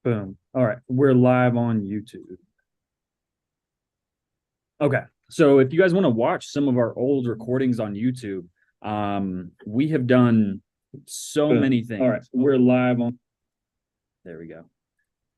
Boom. All right. We're live on YouTube. Okay. So if you guys want to watch some of our old recordings on YouTube, we have done so Boom. many things. All right. We're live on. There we go.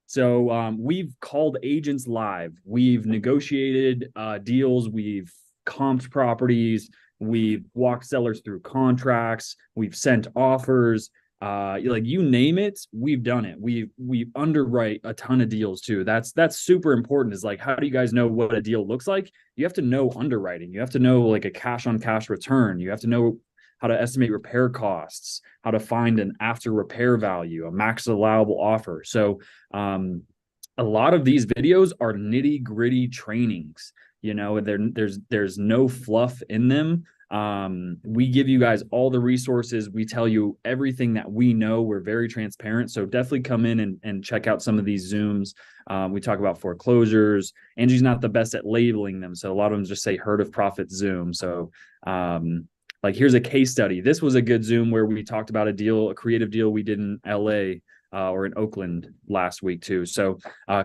So we've called agents live. We've negotiated deals. We've comped properties. We've walked sellers through contracts. We've sent offers. Like you name it, we've done it. We underwrite a ton of deals too. That's super important. Is like, how do you guys know what a deal looks like? You have to know underwriting. You have to know like a cash on cash return. You have to know how to estimate repair costs, how to find an after repair value, a max allowable offer. So a lot of these videos are nitty gritty trainings. There's no fluff in them. We give you guys all the resources. We tell you everything that we know. We're very transparent. So definitely come in and check out some of these Zooms. We talk about foreclosures. Angie's not the best at labeling them. So a lot of them just say herd of profit Zoom. So like here's a case study. This was a good Zoom where we talked about a creative deal we did in LA or in Oakland last week too. So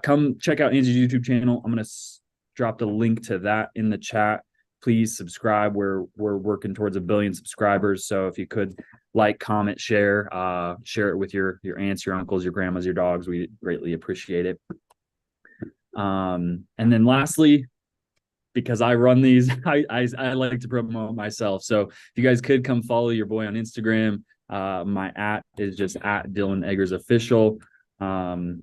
come check out Angie's YouTube channel. I'm going to drop the link to that in the chat. Please subscribe. We're working towards 1 billion subscribers. So if you could like, comment, share it with your aunts, your uncles, your grandmas, your dogs. We greatly appreciate it. And then lastly, because I run these, I like to promote myself. So if you guys could come follow your boy on Instagram, my @ is just @ Dylan Eggers Official. On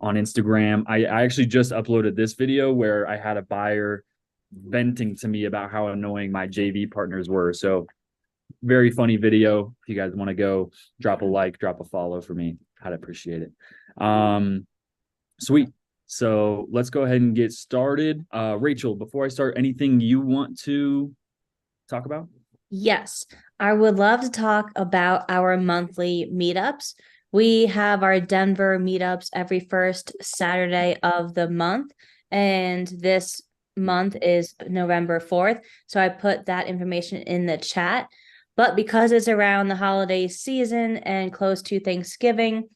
Instagram, I actually just uploaded this video where I had a buyer venting to me about how annoying my JV partners were. So very funny video. If you guys want to go drop a like, drop a follow for me, I'd appreciate it. Sweet. So let's go ahead and get started. Rachel, before I start, anything you want to talk about? Yes, I would love to talk about our monthly meetups. We have our Denver meetups every first Saturday of the month, and this month is November 4th. So I put that information in the chat. But because it's around the holiday season and close to Thanksgiving,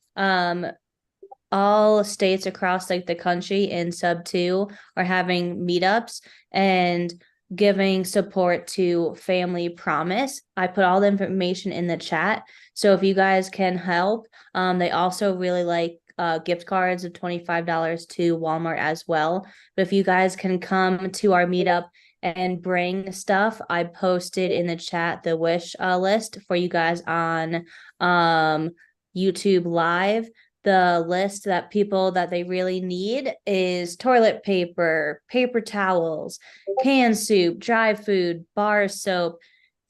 all states across like the country in sub 2 are having meetups and giving support to Family Promise. I put all the information in the chat. So if you guys can help, they also really like gift cards of $25 to Walmart as well. But if you guys can come to our meetup and bring stuff, I posted in the chat the wish list for you guys on YouTube Live. The list that people that they really need is toilet paper, paper towels, canned soup, dry food, bar soap,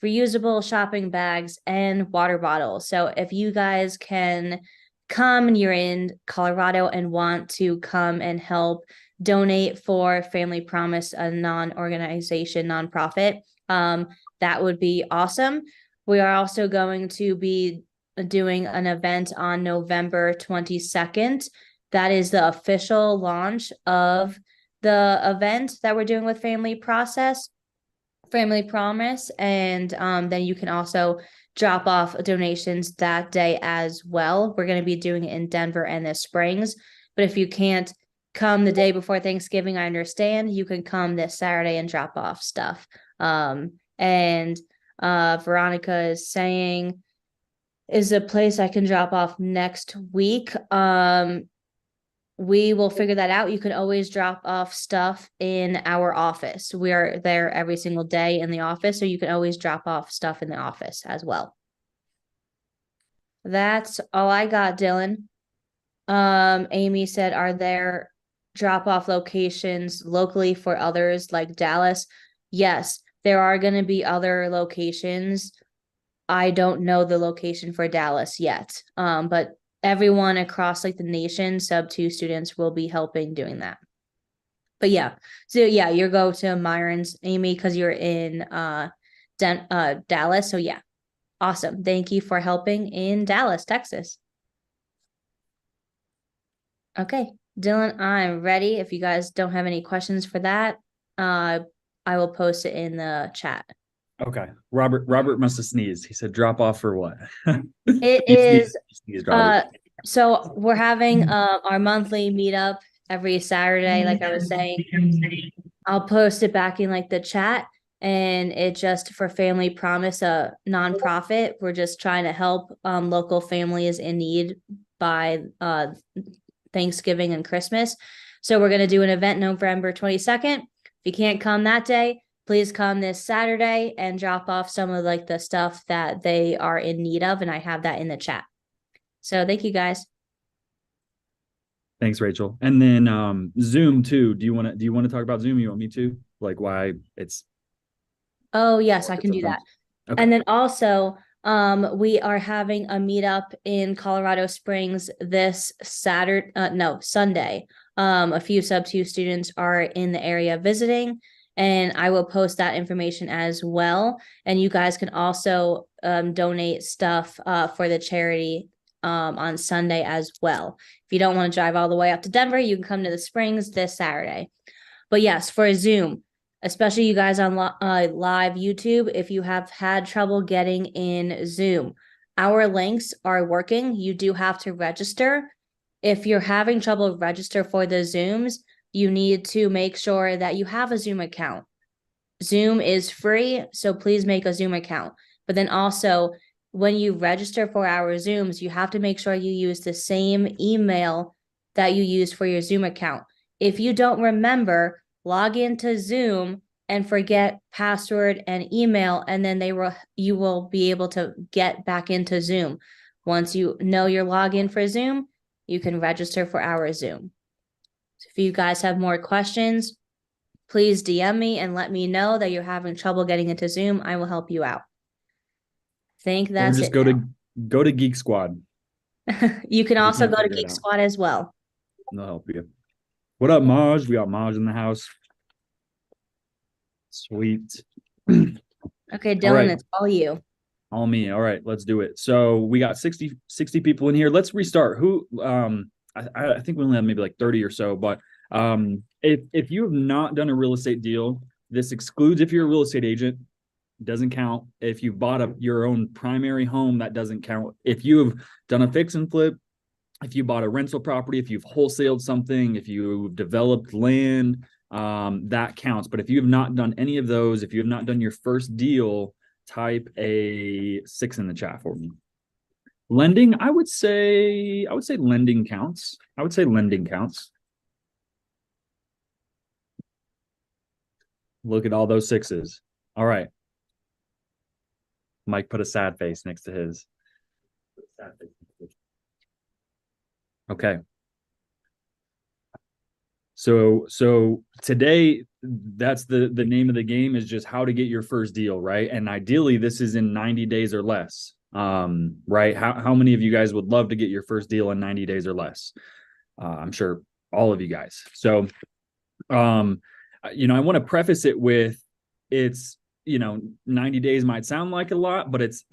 reusable shopping bags, and water bottles. So if you guys can come and you're in Colorado and want to come and help donate for Family Promise, a non-organization, nonprofit, that would be awesome. We are also going to be doing an event on November 22nd. That is the official launch of the event that we're doing with Family Promise. And then you can also drop off donations that day as well. We're going to be doing it in Denver and the Springs. But if you can't come the day before Thanksgiving, I understand. You can come this Saturday and drop off stuff. And Veronica is saying, is a place I can drop off next week. We will figure that out. You can always drop off stuff in our office. We are there every single day in the office, so you can always drop off stuff in the office as well. That's all I got, Dylan. Amy said, are there drop-off locations locally for others like Dallas? Yes, there are going to be other locations. I don't know the location for Dallas yet. But everyone across like the nation, sub 2 students will be helping doing that. But yeah, so yeah, you go to Myron's, Amy, because you're in Dallas. So yeah, awesome. Thank you for helping in Dallas, Texas. Okay, Dylan, I'm ready. If you guys don't have any questions for that, I will post it in the chat. Okay. Robert must have sneezed. He said drop off for what? It is sneezed, So we're having our monthly meetup every Saturday, like I was saying. I'll post it back in like the chat, and it just for Family Promise, a nonprofit. We're just trying to help local families in need by Thanksgiving and Christmas. So we're going to do an event November 22nd. If you can't come that day, please come this Saturday and drop off some of like the stuff that they are in need of, and I have that in the chat. So thank you guys. Thanks, Rachel. And then Zoom too. Do you want to talk about Zoom? You want me to? Like why it's Oh, yes, I can do that. okay. And then also, we are having a meetup in Colorado Springs this Saturday, no, Sunday. A few sub 2 students are in the area visiting, and I will post that information as well. And you guys can also donate stuff for the charity on Sunday as well. If you don't want to drive all the way up to Denver, you can come to the Springs this Saturday. But yes, for a Zoom, especially you guys on live YouTube, if you have had trouble getting in Zoom, our links are working. You do have to register. If you're having trouble register for the Zooms, you need to make sure that you have a Zoom account. Zoom is free, so please make a Zoom account. But then also, when you register for our Zooms, you have to make sure you use the same email that you use for your Zoom account. If you don't remember, log into Zoom and forget password and email, and then you will be able to get back into Zoom. Once you know your login for Zoom, you can register for our Zoom. So if you guys have more questions, please DM me and let me know that you're having trouble getting into Zoom. I will help you out. I think Or that's just it. go to Geek Squad. You can If you also can't go to figure it Geek out. Squad as well. They'll help you. What up, Maj? We got Maj in the house. Sweet. Okay, All right. Dylan, it's all you. All me. All right, let's do it. So we got 60 people in here. Let's restart. Who I think we only have maybe like 30 or so, but if you have not done a real estate deal, this excludes if you're a real estate agent, doesn't count. If you bought your own primary home, that doesn't count. If you have done a fix and flip, if you bought a rental property, if you've wholesaled something, if you've developed land, that counts. But if you have not done any of those, if you have not done your first deal, type a 6 in the chat for me. Lending, I would say lending counts. I would say lending counts. Look at all those 6s. All right. Mike put a sad face next to his. Okay. So today, that's the name of the game, is just how to get your first deal, right? And ideally, this is in 90 days or less. Right? How many of you guys would love to get your first deal in 90 days or less? I'm sure all of you guys. So, I want to preface it with, it's 90 days might sound like a lot, but it's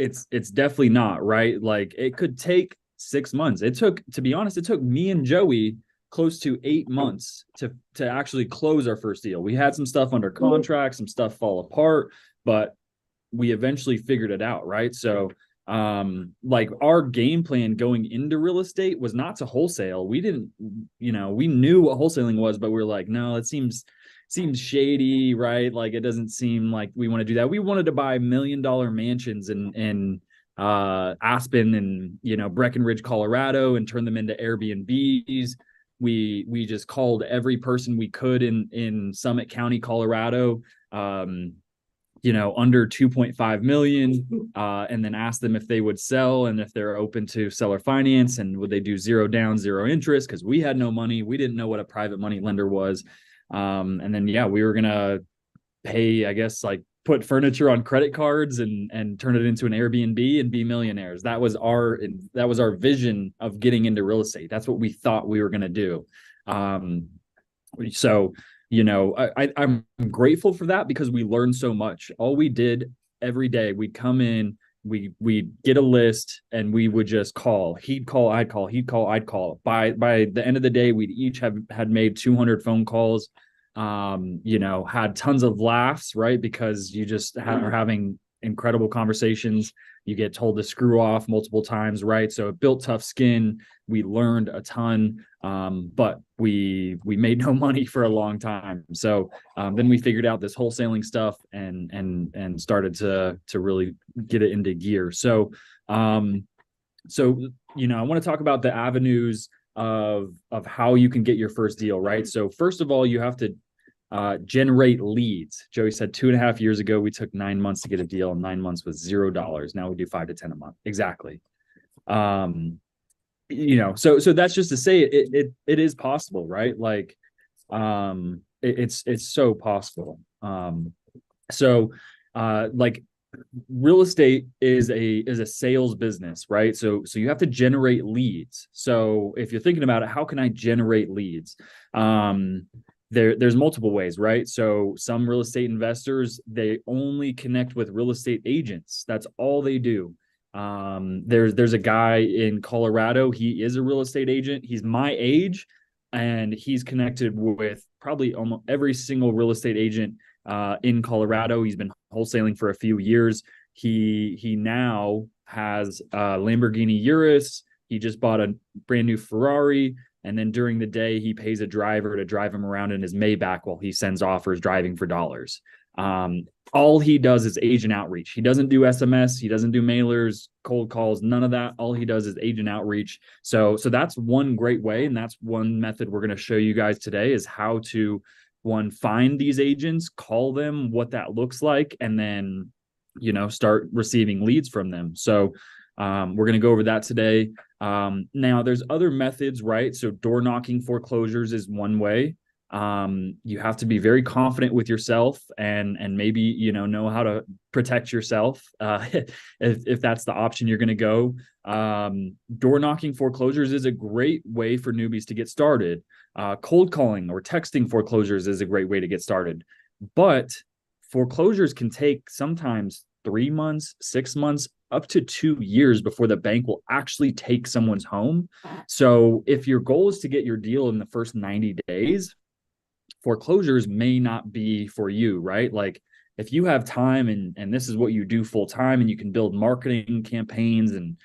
definitely not, right? Like it could take 6 months. To be honest, it took me and Joey close to 8 months to actually close our first deal. We had some stuff under contract, some stuff fall apart, but we eventually figured it out, right? So like our game plan going into real estate was not to wholesale. We didn't, we knew what wholesaling was, but we were like, no, it seems shady, right? Like it doesn't seem like we want to do that. We wanted to buy $1 million mansions in Aspen and Breckenridge, Colorado, and turn them into Airbnbs. We just called every person we could in Summit County, Colorado, under 2.5 million, and then asked them if they would sell and if they're open to seller finance, and would they do 0 down, 0 interest, because we had no money. We didn't know what a private money lender was. And then we were gonna pay, I guess, like put furniture on credit cards and turn it into an Airbnb and be millionaires. That was our vision of getting into real estate. That's what we thought we were gonna do. So I'm grateful for that, because we learned so much. All we did every day, we'd come in, we'd get a list, and we would just call. He'd call, I'd call, he'd call, I'd call. By the end of the day, we'd each had made 200 phone calls, had tons of laughs, right? Because you just are having incredible conversations. You get told to screw off multiple times, right? So it built tough skin. We learned a ton, but we made no money for a long time. So then we figured out this wholesaling stuff and started to really get it into gear. So I want to talk about the avenues of how you can get your first deal, right? So first of all, you have to generate leads. Joey said 2.5 years ago, we took 9 months to get a deal, and 9 months was $0. Now we do 5 to 10 a month. Exactly. So that's just to say it is possible, right? Like, it's so possible. Like real estate is a sales business, right? So you have to generate leads. So if you're thinking about it, how can I generate leads? There's multiple ways, right? So some real estate investors, they only connect with real estate agents. That's all they do. There's a guy in Colorado. He is a real estate agent. He's my age, and he's connected with probably almost every single real estate agent in Colorado. He's been wholesaling for a few years. He now has a Lamborghini Urus. He just bought a brand new Ferrari. And then during the day, he pays a driver to drive him around in his Maybach while he sends offers driving for dollars. All he does is agent outreach. He doesn't do SMS. He doesn't do mailers, cold calls, none of that. All he does is agent outreach. So that's one great way. And that's one method we're going to show you guys today is how to, one, find these agents, call them, what that looks like, and then, start receiving leads from them. So we're going to go over that today. Now there's other methods, right? So door knocking foreclosures is one way. You have to be very confident with yourself and maybe, know how to protect yourself. If that's the option you're going to go. Door knocking foreclosures is a great way for newbies to get started. Cold calling or texting foreclosures is a great way to get started, but foreclosures can take sometimes 3 months, 6 months, up to 2 years before the bank will actually take someone's home. So if your goal is to get your deal in the first 90 days, foreclosures may not be for you, right? Like if you have time and this is what you do full time and you can build marketing campaigns and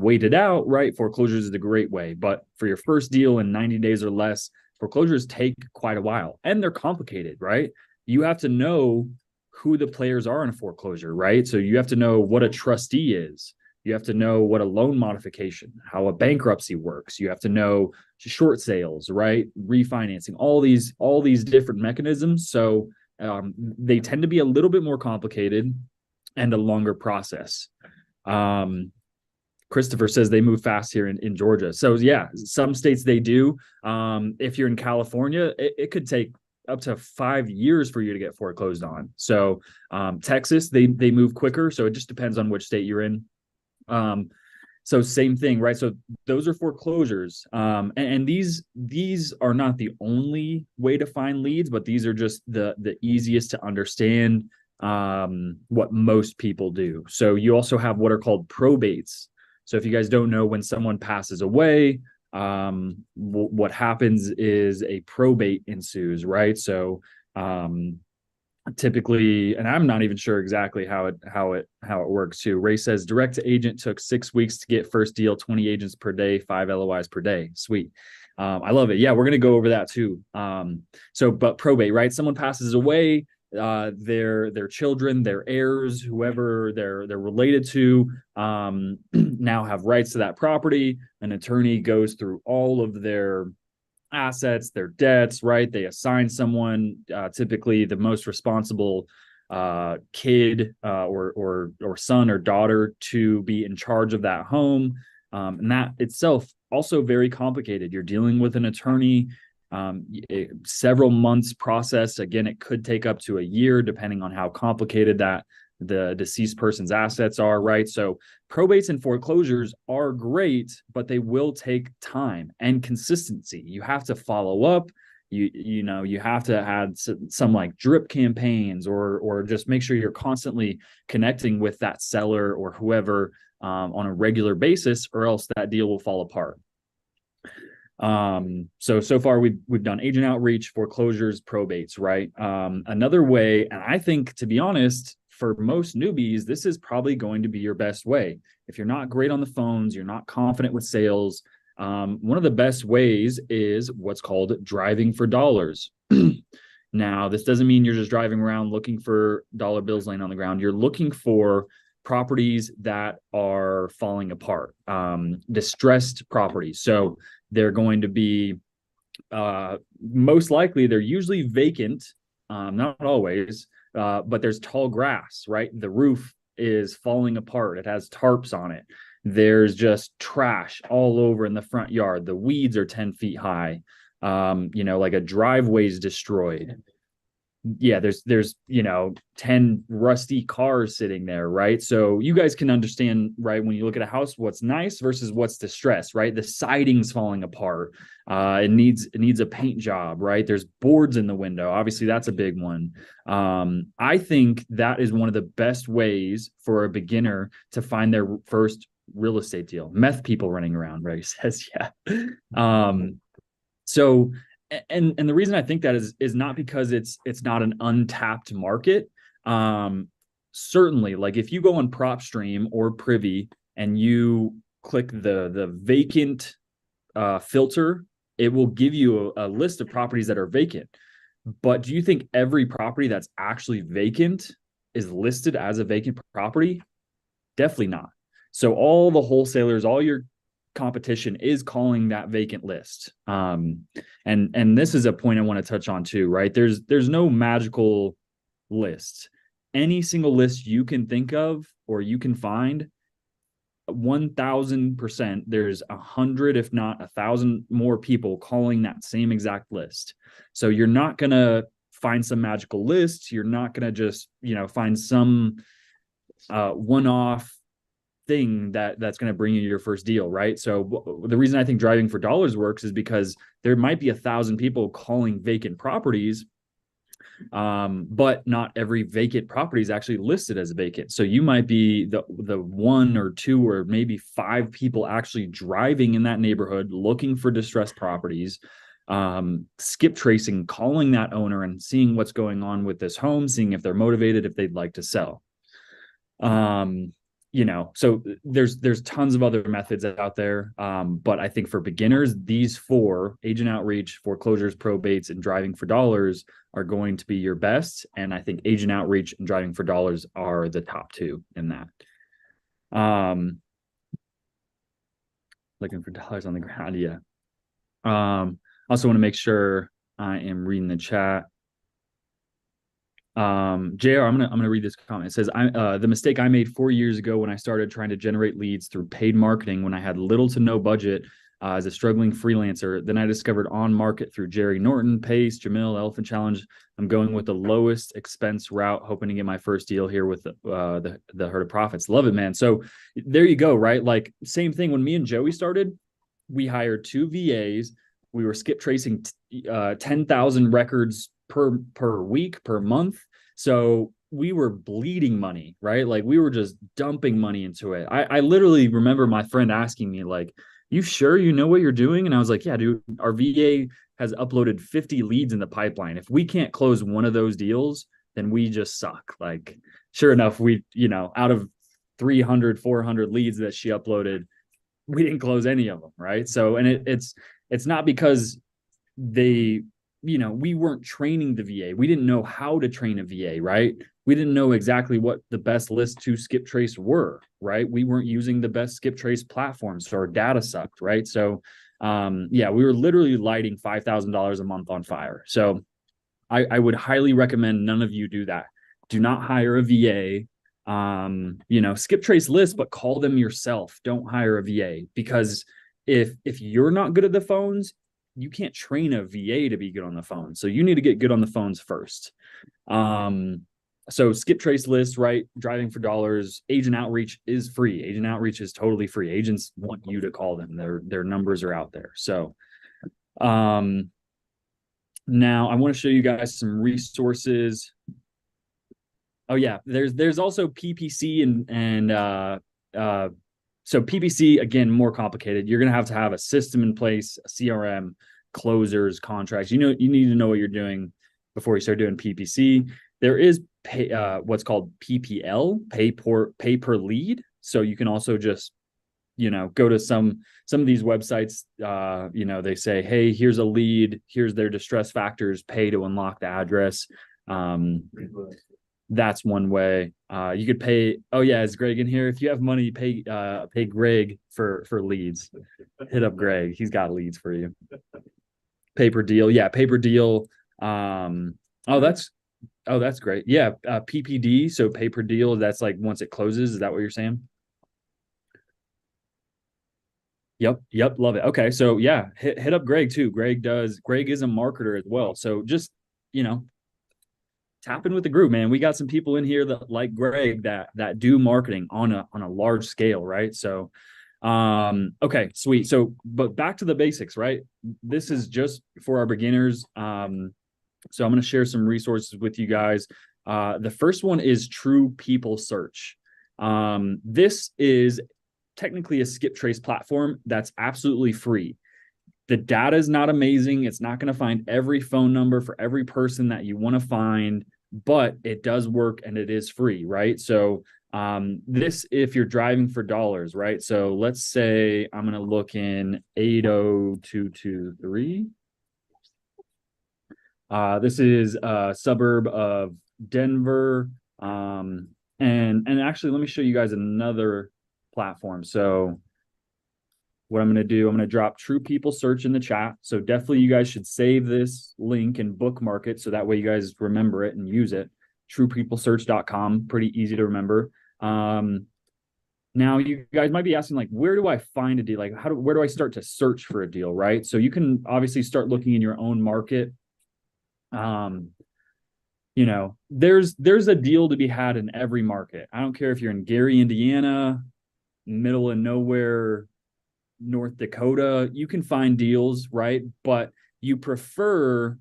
wait it out, right? Foreclosures is a great way. But for your first deal in 90 days or less, foreclosures take quite a while and they're complicated, right? You have to know who the players are in a foreclosure, right? So you have to know what a trustee is. You have to know what a loan modification, how a bankruptcy works. You have to know short sales, right? Refinancing, all these different mechanisms. So they tend to be a little bit more complicated and a longer process. Christopher says they move fast here in Georgia. So yeah, some states they do. If you're in California, it could take up to 5 years for you to get foreclosed on. So Texas, they move quicker. So it just depends on which state you're in. So same thing, right? So those are foreclosures. And these are not the only way to find leads, but these are just the easiest to understand what most people do. So you also have what are called probates. So if you guys don't know, when someone passes away, what happens is a probate ensues, right? So typically, and I'm not even sure exactly how it works too. Ray says direct to agent took 6 weeks to get first deal, 20 agents per day, 5 LOIs per day. Sweet. I love it. Yeah, we're gonna go over that too. But probate, right? Someone passes away, their children, their heirs, whoever they're related to, now have rights to that property. An attorney goes through all of their assets, their debts, right? They assign someone, typically the most responsible kid or son or daughter to be in charge of that home. And that itself also very complicated. You're dealing with an attorney, several months process. Again, it could take up to a year depending on how complicated that the deceased person's assets are, right? So probates and foreclosures are great, but they will take time and consistency. You have to follow up. You have to have some like drip campaigns or just make sure you're constantly connecting with that seller or whoever on a regular basis, or else that deal will fall apart. So far we've done agent outreach, foreclosures, probates, right? Another way, and I think, to be honest, for most newbies, this is probably going to be your best way. If you're not great on the phones, you're not confident with sales, one of the best ways is what's called driving for dollars. Now, this doesn't mean you're just driving around looking for dollar bills laying on the ground. You're looking for properties that are falling apart, distressed properties. So they're going to be most likely, they're usually vacant, not always, but there's tall grass, right? The roof is falling apart. It has tarps on it. There's just trash all over in the front yard. The weeds are 10 feet high. Like a driveway's destroyed. Yeah, there's 10 rusty cars sitting there, right? So you guys can understand, right, when you look at a house, what's nice versus what's distressed, right? The siding's falling apart. It needs a paint job, right? There's boards in the window. Obviously, that's a big one. I think that is one of the best ways for a beginner to find their first real estate deal. Meth people running around, right? Says, yeah. So and the reason I think that is not because it's not an untapped market. Certainly, like if you go on PropStream or Privy and you click the vacant filter, it will give you a list of properties that are vacant. But do you think every property that's actually vacant is listed as a vacant property? Definitely not. So all the wholesalers, all your competition is calling that vacant list. And this is a point I want to touch on too, right? There's no magical list. Any single list you can think of or you can find, 1000%, there's 100, if not 1,000 more people calling that same exact list. So you're not going to find some magical list. You're not going to just, find some one-off thing that's going to bring you your first deal, right? So the reason I think driving for dollars works is because there might be 1,000 people calling vacant properties, but not every vacant property is actually listed as vacant. So you might be the one or two or maybe 5 people actually driving in that neighborhood looking for distressed properties, skip tracing, calling that owner and seeing what's going on with this home, seeing if they're motivated, if they'd like to sell. So there's tons of other methods out there. But I think for beginners, these 4, agent outreach, foreclosures, probates, and driving for dollars, are going to be your best. And I think agent outreach and driving for dollars are the top 2 in that. Looking for dollars on the ground. Yeah. Also want to make sure I am reading the chat. JR, I'm gonna read this comment. It says, the mistake I made 4 years ago when I started trying to generate leads through paid marketing when I had little to no budget as a struggling freelancer. Then I discovered on market through Jerry Norton, Pace, Jamil, Elephant Challenge. I'm going with the lowest expense route, hoping to get my first deal here with the Herd of Profits. Love it, man. So there you go, right? Like same thing when me and Joey started, we hired 2 VAs. We were skip tracing 10,000 records per week, per month. So we were bleeding money, right? Like we were just dumping money into it. I literally remember my friend asking me like, you sure you know what you're doing? And I was like, yeah, dude, our VA has uploaded 50 leads in the pipeline. If we can't close one of those deals, then we just suck. Like sure enough, we, out of 300, 400 leads that she uploaded, we didn't close any of them. Right. So, and it's not because we weren't training the VA. We didn't know how to train a VA, right? We didn't know exactly what the best list to skip trace were, right? We weren't using the best skip trace platforms, so our data sucked, right? So, we were literally lighting $5,000 a month on fire. So I would highly recommend none of you do that. Do not hire a VA. Skip trace lists, but call them yourself. Don't hire a VA, because if you're not good at the phones, you can't train a VA to be good on the phone. So you need to get good on the phones first. So skip trace lists, right? Driving for dollars. Agent outreach is free. Agent outreach is totally free. Agents want you to call them. Their numbers are out there. So now I want to show you guys some resources. Oh yeah, there's also PPC and so PPC, again, more complicated. You're going to have a system in place, a CRM, closers, contracts. You need to know what you're doing before you start doing PPC. There is what's called PPL, pay per lead. So you can also just, go to some of these websites. They say, hey, here's a lead, here's their distress factors, pay to unlock the address. That's one way. You could pay. Oh yeah, is Greg in here? If you have money, pay Greg for leads. Hit up Greg. He's got leads for you. Pay per deal. Yeah, pay per deal. Oh, that's great. Yeah, PPD. So pay per deal. That's like once it closes. Is that what you're saying? Yep, love it. Okay, so yeah, hit up Greg too. Greg is a marketer as well. So just, tap in with the group, man. We got some people in here that like Greg that do marketing on a large scale, right? So okay, sweet. So but back to the basics, right? This is just for our beginners. So I'm going to share some resources with you guys. The first one is True People Search. This is technically a skip trace platform that's absolutely free. The data is not amazing. It's not going to find every phone number for every person that you want to find, but it does work and it is free, right? So this, if you're driving for dollars, right? So let's say I'm going to look in 80223. This is a suburb of Denver. And actually, let me show you guys another platform. So what I'm going to do, I'm going to drop True People Search in the chat. So definitely you guys should save this link and bookmark it so that way you guys remember it and use it. TruePeopleSearch.com, pretty easy to remember. Now you guys might be asking, like, where do I find a deal? Like, where do I start to search for a deal, right? So you can obviously start looking in your own market. There's a deal to be had in every market. I don't care if you're in Gary, Indiana, middle of nowhere, North Dakota, you can find deals, right? But you prefer,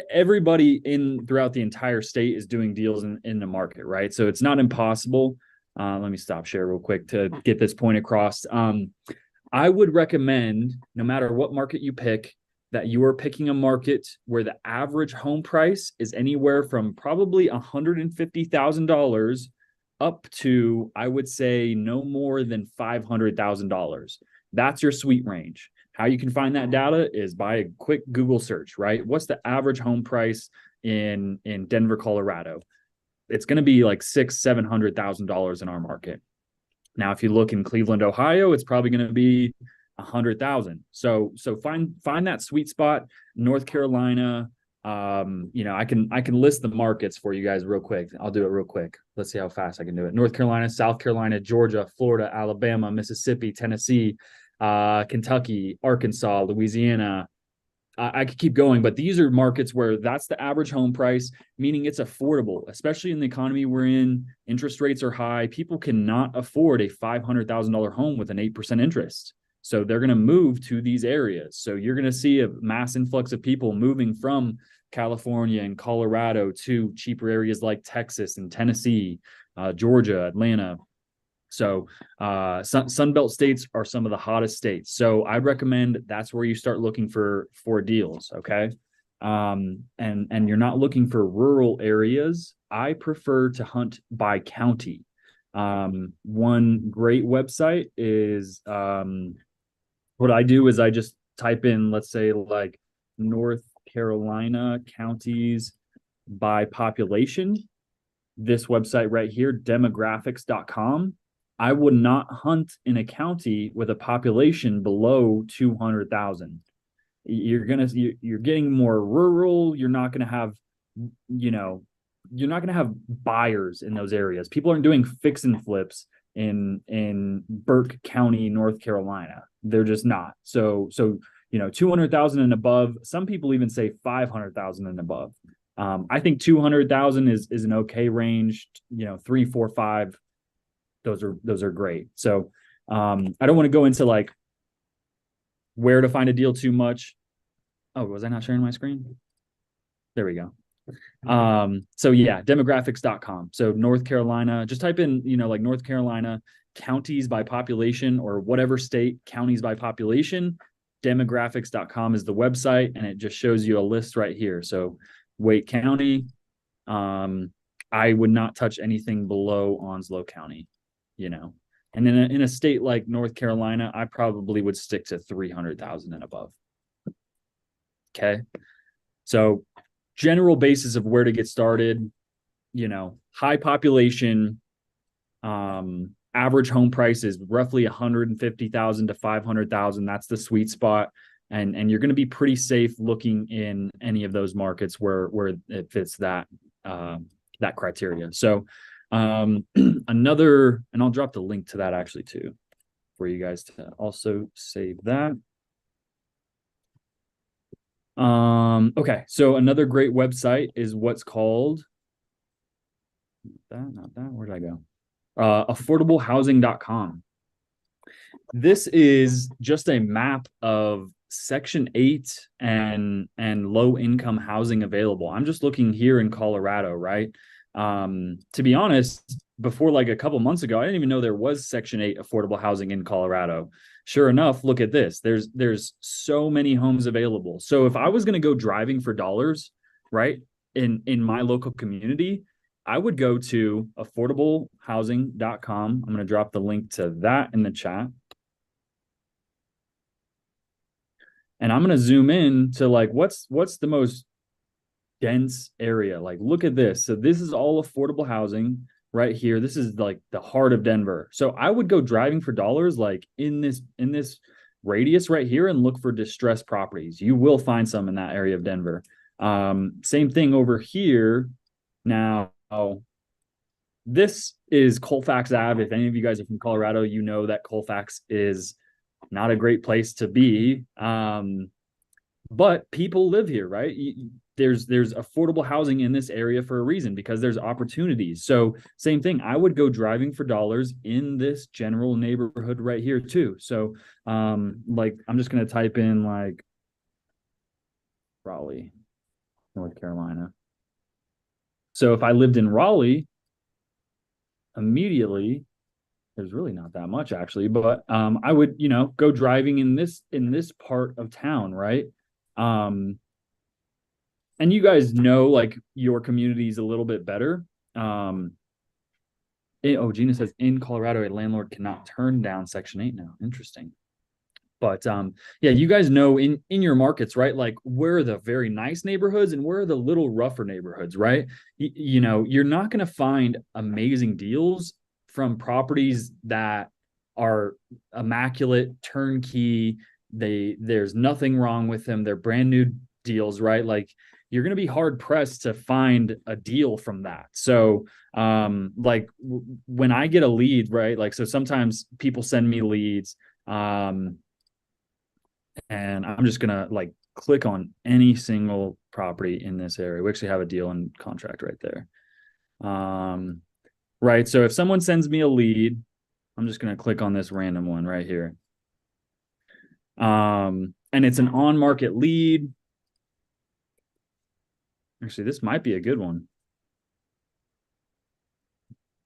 everybody throughout the entire state is doing deals in the market, right? So it's not impossible. Let me stop share real quick to get this point across. I would recommend, no matter what market you pick, that you are picking a market where the average home price is anywhere from probably $150,000 up to, I would say, no more than $500,000. That's your sweet range. How you can find that data is by a quick Google search, right? What's the average home price in Denver, Colorado? It's going to be like $600,000-$700,000 in our market. Now, if you look in Cleveland, Ohio, it's probably going to be 100,000. So find that sweet spot. North Carolina, I can list the markets for you guys real quick. I'll do it real quick. Let's see how fast I can do it. North Carolina, South Carolina, Georgia, Florida, Alabama, Mississippi, Tennessee, Kentucky, Arkansas, Louisiana. I could keep going, but these are markets where that's the average home price, meaning it's affordable, especially in the economy we're in. Interest rates are high. People cannot afford a $500,000 home with an 8% interest. So they're going to move to these areas. So you're going to see a mass influx of people moving from California and Colorado to cheaper areas like Texas and Tennessee, Georgia, Atlanta. So Sunbelt states are some of the hottest states. So I'd recommend that's where you start looking for deals. Okay. And you're not looking for rural areas. I prefer to hunt by county. One great website is what I do is I just type in, let's say, like North Carolina counties by population. This website right here, demographics.com. I would not hunt in a county with a population below 200,000. You're getting more rural. You're not going to have, you're not going to have buyers in those areas. People aren't doing fix and flips in Burke County, North Carolina. They're just not. So 200,000 and above. Some people even say 500,000 and above. I think 200,000 is an okay range. 3, 4, 5. Those are great. So I don't want to go into like where to find a deal too much. Oh, was I not sharing my screen? There we go. So yeah, demographics.com. So North Carolina, just type in, like North Carolina counties by population or whatever state counties by population. Demographics.com is the website, and it just shows you a list right here. So Wake County. I would not touch anything below Onslow County, you know. And in a state like North Carolina, I probably would stick to 300,000 and above. Okay. So general basis of where to get started, you know, high population, average home price is roughly 150,000 to 500,000. That's the sweet spot. And you're going to be pretty safe looking in any of those markets where it fits that that criteria. So another, and I'll drop the link to that actually too, for you guys to also save that. Okay, so another great website is what's called not that. Where did I go? Affordablehousing.com. This is just a map of Section 8 and low income housing available. I'm just looking here in Colorado, right? To be honest, before like a couple months ago, I didn't even know there was Section 8 affordable housing in Colorado. Sure enough, look at this. There's so many homes available. So if I was going to go driving for dollars, right, in my local community, I would go to affordablehousing.com. I'm going to drop the link to that in the chat. And I'm going to zoom in to like, what's the most dense area? Like, look at this. So this is all affordable housing right here. This is like the heart of Denver. So I would go driving for dollars, like in this radius right here, and look for distressed properties. You will find some in that area of Denver. Same thing over here. Now, this is Colfax Ave. If any of you guys are from Colorado, you know that Colfax is not a great place to be. But people live here, right? There's affordable housing in this area for a reason, because there's opportunities. So same thing, I would go driving for dollars in this general neighborhood right here too. So like I'm just going to type in like Raleigh, North Carolina. So if I lived in Raleigh, immediately, there's really not that much actually, but I would, you know, go driving in this part of town, right? And you guys know like your communities a little bit better. Gina says in Colorado, a landlord cannot turn down Section 8 now. Interesting. But yeah, you guys know in your markets, right? Like where are the very nice neighborhoods and where are the little rougher neighborhoods, right? You know, you're not going to find amazing deals from properties that are immaculate, turnkey. There's nothing wrong with them. They're brand new deals, right? Like you're going to be hard pressed to find a deal from that. So like when I get a lead, right? Like, so sometimes people send me leads. And I'm just gonna like click on any single property in this area. We actually have a deal in contract right there. Right. So if someone sends me a lead, I'm just gonna click on this random one right here. And it's an on-market lead. Actually, this might be a good one.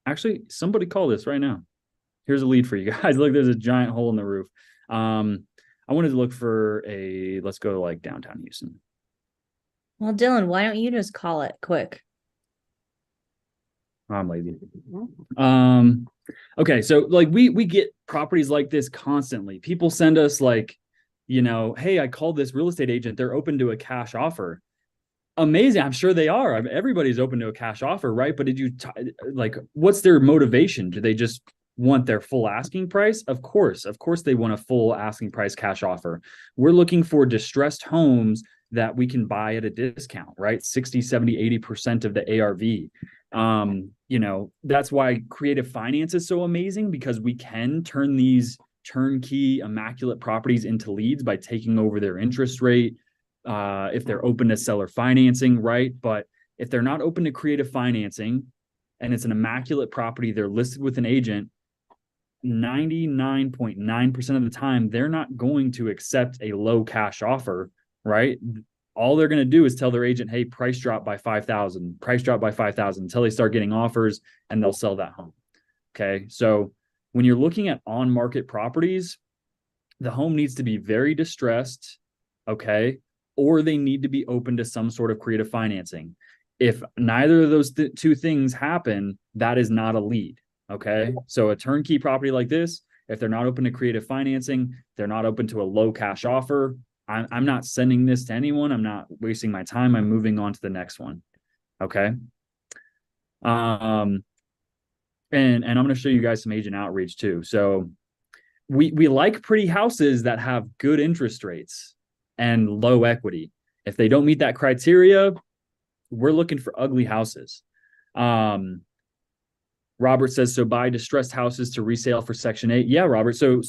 Actually, somebody call this right now. Here's a lead for you guys. Look, there's a giant hole in the roof. I wanted to look for let's go to like downtown Houston. Well, Dylan, why don't you just call it quick? I'm lazy. Okay, so like we get properties like this constantly. People send us like, you know, hey, I called this real estate agent. They're open to a cash offer. Amazing. I'm sure they are. I mean, everybody's open to a cash offer, right? But did you like, what's their motivation? Do they just want their full asking price? Of course they want a full asking price cash offer. We're looking for distressed homes that we can buy at a discount, right? 60, 70, 80% of the ARV. You know, that's why creative finance is so amazing, because we can turn these turnkey immaculate properties into leads by taking over their interest rate. If they're open to seller financing, right? But if they're not open to creative financing and it's an immaculate property, they're listed with an agent, 99.9% of the time, they're not going to accept a low cash offer, right? All they're going to do is tell their agent, hey, price drop by 5,000, price drop by 5,000 until they start getting offers, and they'll sell that home. Okay. So when you're looking at on-market properties, the home needs to be very distressed. Okay. or they need to be open to some sort of creative financing. If neither of those two things happen, that is not a lead. Okay. So a turnkey property like this, if they're not open to creative financing, they're not open to a low cash offer, I'm not sending this to anyone. I'm not wasting my time. I'm moving on to the next one. Okay. And I'm going to show you guys some agent outreach too. So we like pretty houses that have good interest rates and low equity. If they don't meet that criteria, we're looking for ugly houses. Robert says, so buy distressed houses to resale for Section 8. Yeah, Robert. So,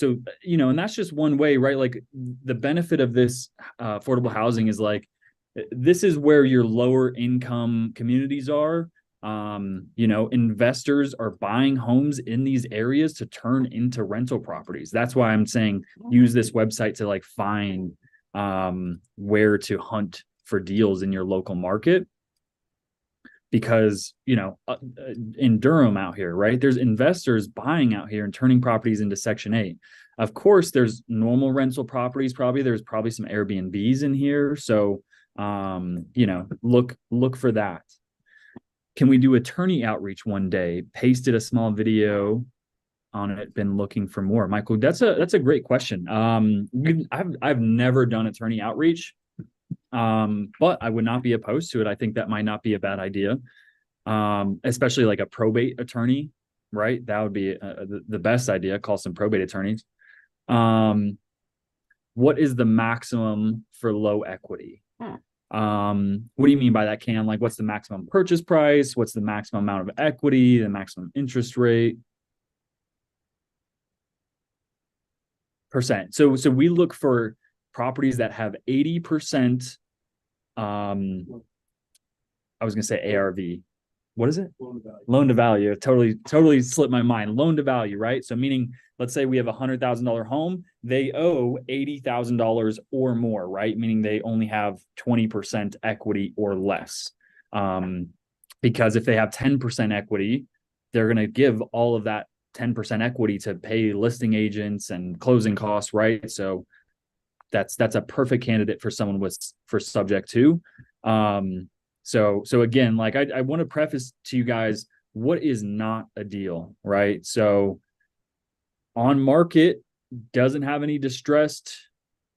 and that's just one way, right? Like the benefit of this affordable housing is like, this is where your lower income communities are. Investors are buying homes in these areas to turn into rental properties. That's why I'm saying use this website to like find where to hunt for deals in your local market. Because, in Durham out here, right, there's investors buying out here and turning properties into Section 8. Of course, there's normal rental properties. There's probably some Airbnbs in here. So, look for that. Can we do attorney outreach one day? Pasted a small video on it. Been looking for more. Michael, that's a great question. I've never done attorney outreach. But I would not be opposed to it. I think that might not be a bad idea. Especially like a probate attorney, right? That would be the best idea. Call some probate attorneys. What is the maximum for low equity? What do you mean by that, Cam? Like, what's the maximum purchase price? What's the maximum amount of equity? The maximum interest rate? Percent. So we look for properties that have 80%. I was gonna say ARV. What is it? Loan to value. Totally slipped my mind. Loan to value, right? So meaning, let's say we have $100,000 home, they owe $80,000 or more, right? Meaning they only have 20% equity or less. Because if they have 10% equity, they're going to give all of that 10% equity to pay listing agents and closing costs, right? So that's a perfect candidate for someone for subject to. So again, like I want to preface to you guys, what is not a deal, right? So on market doesn't have any distressed,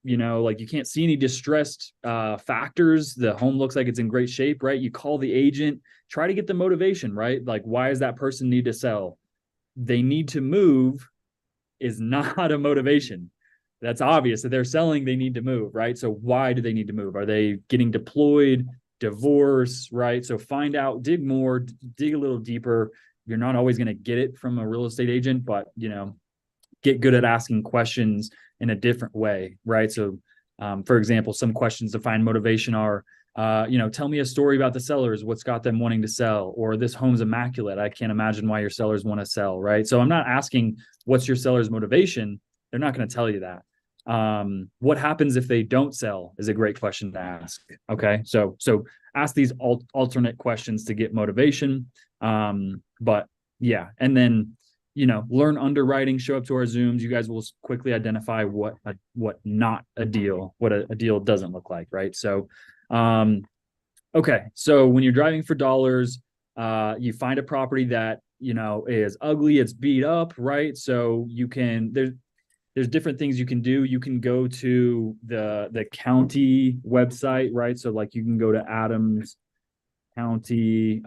like you can't see any distressed factors. The home looks like it's in great shape, right? You call the agent, try to get the motivation, right? Like, why does that person need to sell? They need to move is not a motivation. That's obvious that they're selling, they need to move, right? So why do they need to move? Are they getting deployed, divorce, right? So find out, dig more, dig a little deeper. You're not always going to get it from a real estate agent, but, get good at asking questions in a different way, right? So, for example, some questions to find motivation are, tell me a story about the sellers. What's got them wanting to sell? Or this home's immaculate. I can't imagine why your sellers want to sell, right? So I'm not asking what's your seller's motivation. They're not going to tell you that. What happens if they don't sell is a great question to ask. Okay. So ask these alternate questions to get motivation. But yeah. And then, learn underwriting, show up to our Zooms. You guys will quickly identify what not a deal, what a deal doesn't look like. Right. So, okay. So when you're driving for dollars, you find a property that, is ugly, it's beat up, right? So there's different things you can do. You can go to the county website, right? So like you can go to Adams County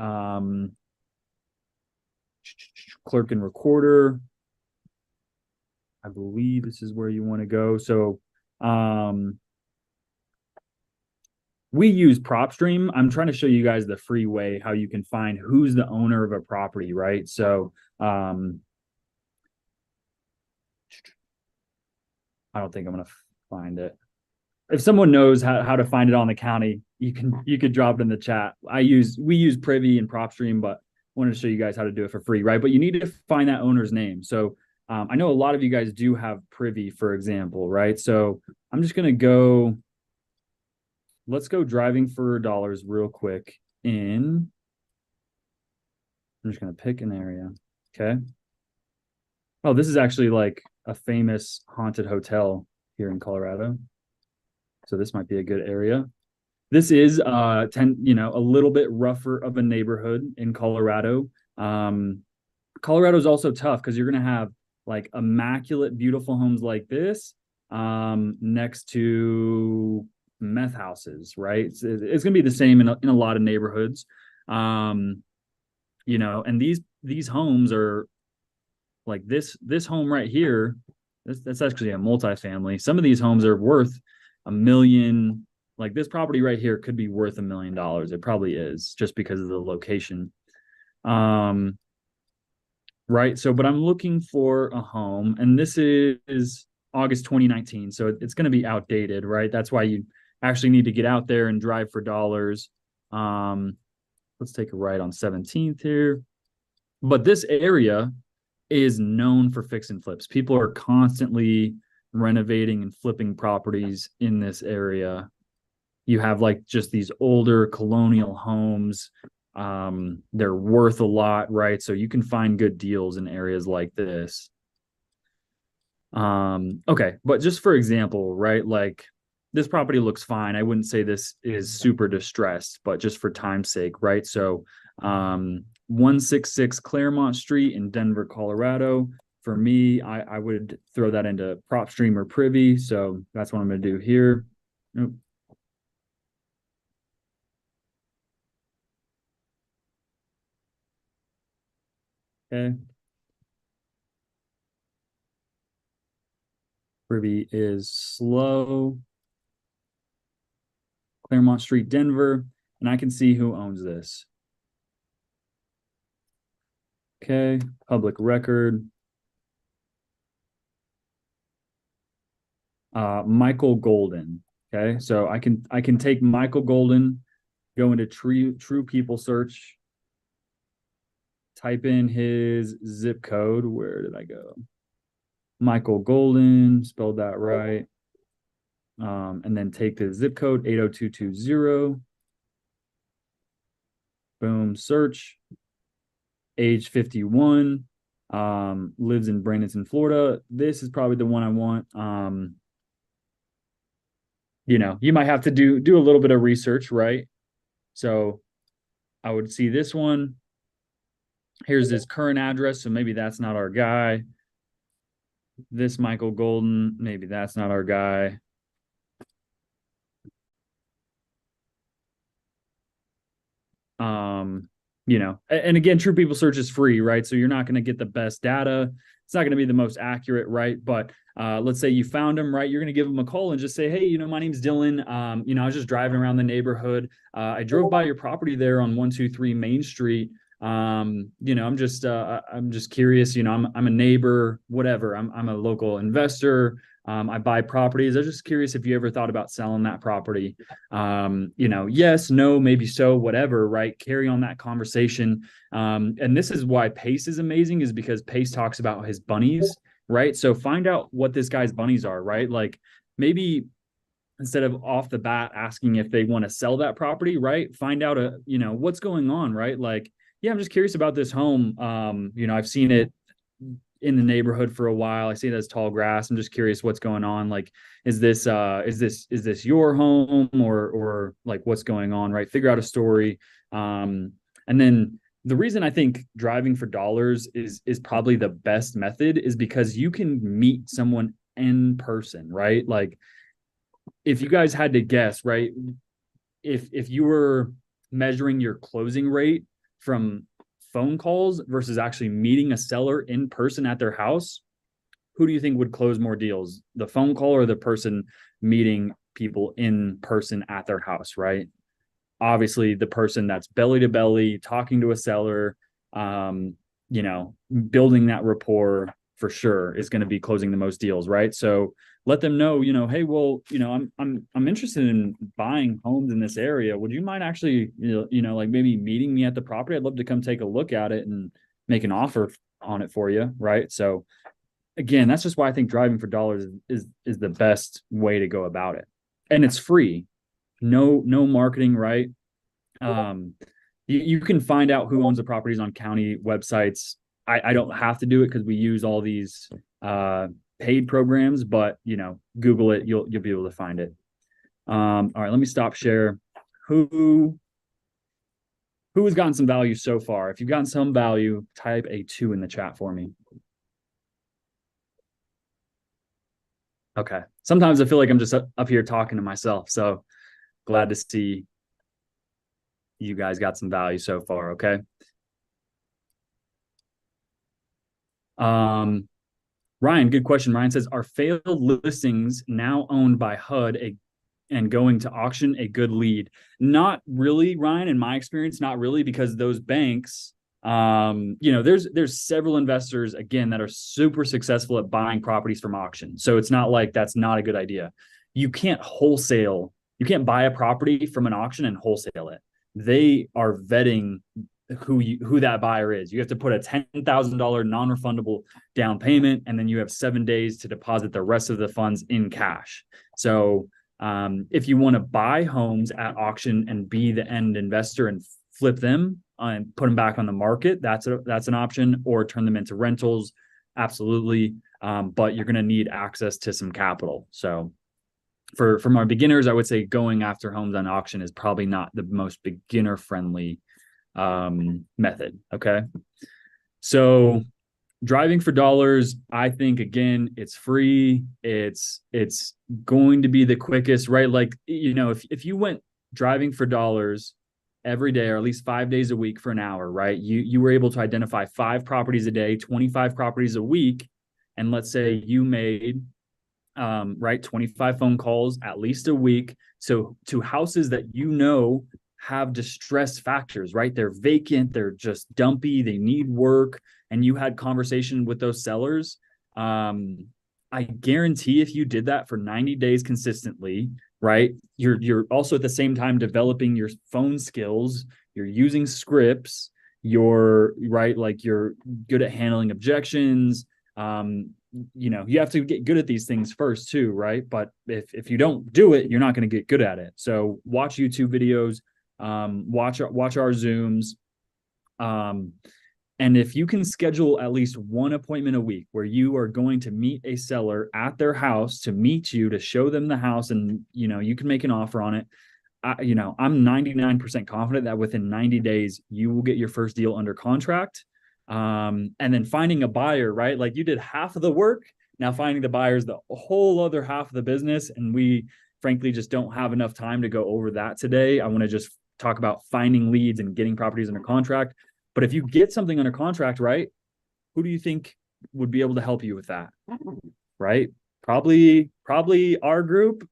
clerk and recorder. I believe this is where you want to go. So we use PropStream. I'm trying to show you guys the free way how you can find who's the owner of a property, right? So I don't think I'm gonna find it. If someone knows how to find it on the county, you could drop it in the chat. We use Privy and PropStream, but I wanted to show you guys how to do it for free, right? But you need to find that owner's name. So I know a lot of you guys do have Privy, for example, right? So I'm just gonna go. Let's go driving for dollars real quick. I'm just gonna pick an area. Okay. Oh, this is actually like a famous haunted hotel here in Colorado. So this might be a good area. This is a little bit rougher of a neighborhood in Colorado. Colorado is also tough because you're gonna have like immaculate, beautiful homes like this next to meth houses, right? It's gonna be the same in a lot of neighborhoods. Um, and these homes are like this home right here. That's actually a multifamily. Some of these homes are worth $1 million. Like this property right here could be worth $1 million. It probably is just because of the location. Um, right. So, but I'm looking for a home, and this is August 2019. So it's going to be outdated, right? That's why you actually need to get out there and drive for dollars. Um, let's take a right on 17th here. But this area is known for fix and flips. People are constantly renovating and flipping properties in this area. You have like just these older colonial homes. They're worth a lot, right? So you can find good deals in areas like this. Okay, but just for example, right? Like this property looks fine. I wouldn't say this is super distressed, but just for time's sake, right? So 166 Claremont Street in Denver, Colorado. For me, I would throw that into PropStream or Privy. So that's what I'm going to do here. Oop. Okay. Privy is slow. Claremont Street, Denver. And I can see who owns this. Okay. Public record. Michael Golden. Okay. So I can take Michael Golden, go into true people search, type in his zip code. Where did I go? Michael Golden, spelled that right. And then take the zip code 80220. Boom, search. Age 51. Lives in Bradenton, Florida. This is probably the one I want. You might have to do a little bit of research, right? So I would see this one. Here's his current address, so maybe that's not our guy. This Michael Golden, maybe that's not our guy. And again, True People Search is free, right? So you're not going to get the best data. It's not going to be the most accurate, right? But let's say you found him, right? You're going to give him a call and just say, hey, my name's Dylan. I was just driving around the neighborhood. I drove by your property there on 123 Main Street. I'm just curious. I'm a neighbor, whatever. I'm a local investor. I buy properties. I was just curious if you ever thought about selling that property. Yes, no, maybe so, whatever, right? Carry on that conversation. And this is why Pace is amazing, is because Pace talks about his bunnies, right? So find out what this guy's bunnies are, right? Like maybe instead of off the bat asking if they want to sell that property, right? Find out what's going on, right? Like, yeah, I'm just curious about this home. I've seen it in the neighborhood for a while. I see it as tall grass. I'm just curious what's going on. Like, is this your home, or like what's going on, right? Figure out a story. And then the reason I think driving for dollars is probably the best method is because you can meet someone in person, right? Like if you guys had to guess, right? If you were measuring your closing rate from phone calls versus actually meeting a seller in person at their house, who do you think would close more deals? The phone call or the person meeting people in person at their house, right? Obviously, the person that's belly to belly talking to a seller, building that rapport for sure is going to be closing the most deals, right? So let them know, hey, well, I'm interested in buying homes in this area. Would you mind actually, like maybe meeting me at the property? I'd love to come take a look at it and make an offer on it for you, right? So again, that's just why I think driving for dollars is the best way to go about it. And it's free. No marketing, right? You can find out who owns the properties on county websites. I don't have to do it because we use all these paid programs, but Google it, you'll be able to find it. All right, let me stop share. Who has gotten some value so far? If you've gotten some value, type a 2 in the chat for me. Okay. Sometimes I feel like I'm just up here talking to myself. So glad to see you guys got some value so far. Okay. Ryan, good question. Ryan says, are failed listings now owned by HUD and going to auction a good lead? Not really, Ryan, in my experience, not really, because those banks, there's several investors, again, that are super successful at buying properties from auction. So it's not like that's not a good idea. You can't buy a property from an auction and wholesale it. They are vetting who that buyer is. You have to put a $10,000 non-refundable down payment, and then you have 7 days to deposit the rest of the funds in cash. So if you want to buy homes at auction and be the end investor and flip them and put them back on the market, that's an option, or turn them into rentals. Absolutely. But you're going to need access to some capital. So from our beginners, I would say going after homes on auction is probably not the most beginner friendly method. Okay. So driving for dollars, I think, again, it's free. It's going to be the quickest, right? Like, if you went driving for dollars every day, or at least 5 days a week for an hour, right? You were able to identify 5 properties a day, 25 properties a week. And let's say you made, 25 phone calls at least a week. So to houses that have distress factors, right? They're vacant, they're just dumpy, they need work, and you had conversation with those sellers. I guarantee if you did that for 90 days consistently, right? You're also at the same time developing your phone skills, you're using scripts, you're good at handling objections. You have to get good at these things first too, right? But if you don't do it, you're not going to get good at it. So watch YouTube videos, watch our Zooms. And if you can schedule at least one appointment a week where you are going to meet a seller at their house to meet you, to show them the house, and you can make an offer on it. I'm 99% confident that within 90 days you will get your first deal under contract. And then finding a buyer, right? Like, you did half of the work. Now finding the buyer is the whole other half of the business. And we frankly just don't have enough time to go over that today. I want to just talk about finding leads and getting properties under contract. But if you get something under contract, right, who do you think would be able to help you with that? Right? Probably our group,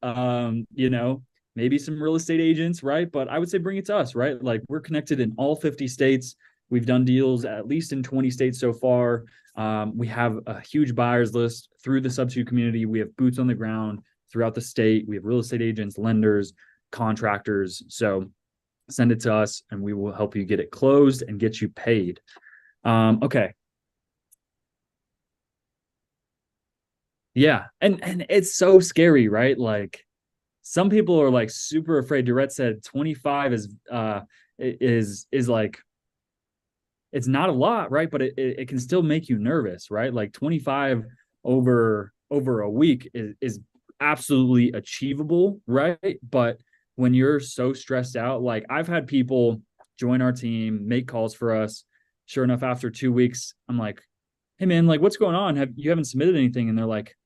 maybe some real estate agents, right? But I would say bring it to us, right? Like, we're connected in all 50 states. We've done deals at least in 20 states so far. We have a huge buyers list through the Sub2 community. We have boots on the ground throughout the state. We have real estate agents, lenders, contractors. So send it to us and we will help you get it closed and get you paid. Okay. Yeah. And it's so scary, right? Like, some people are like super afraid. Durrett said 25 is like, it's not a lot, right? But it can still make you nervous, right? Like 25 over a week is absolutely achievable, right? But when you're so stressed out, like, I've had people join our team, make calls for us. Sure enough, after 2 weeks, I'm like, hey man, like, what's going on? You haven't submitted anything? And they're like,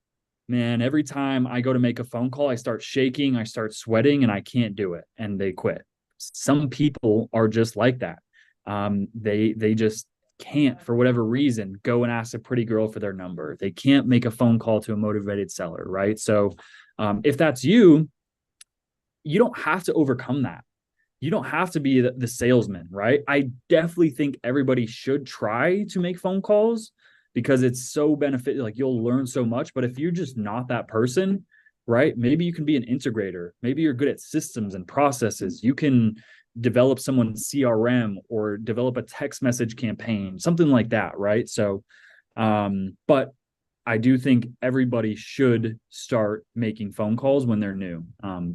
man, every time I go to make a phone call, I start shaking, I start sweating, and I can't do it. And they quit. Some people are just like that. They just can't, for whatever reason, go and ask a pretty girl for their number. They can't make a phone call to a motivated seller, right? So if that's you, you don't have to overcome that. You don't have to be the salesman, right? I definitely think everybody should try to make phone calls because it's so beneficial. Like, you'll learn so much. But if you're just not that person, right? Maybe you can be an integrator. Maybe you're good at systems and processes. You can develop someone's CRM or develop a text message campaign, something like that, right? So, but I do think everybody should start making phone calls when they're new.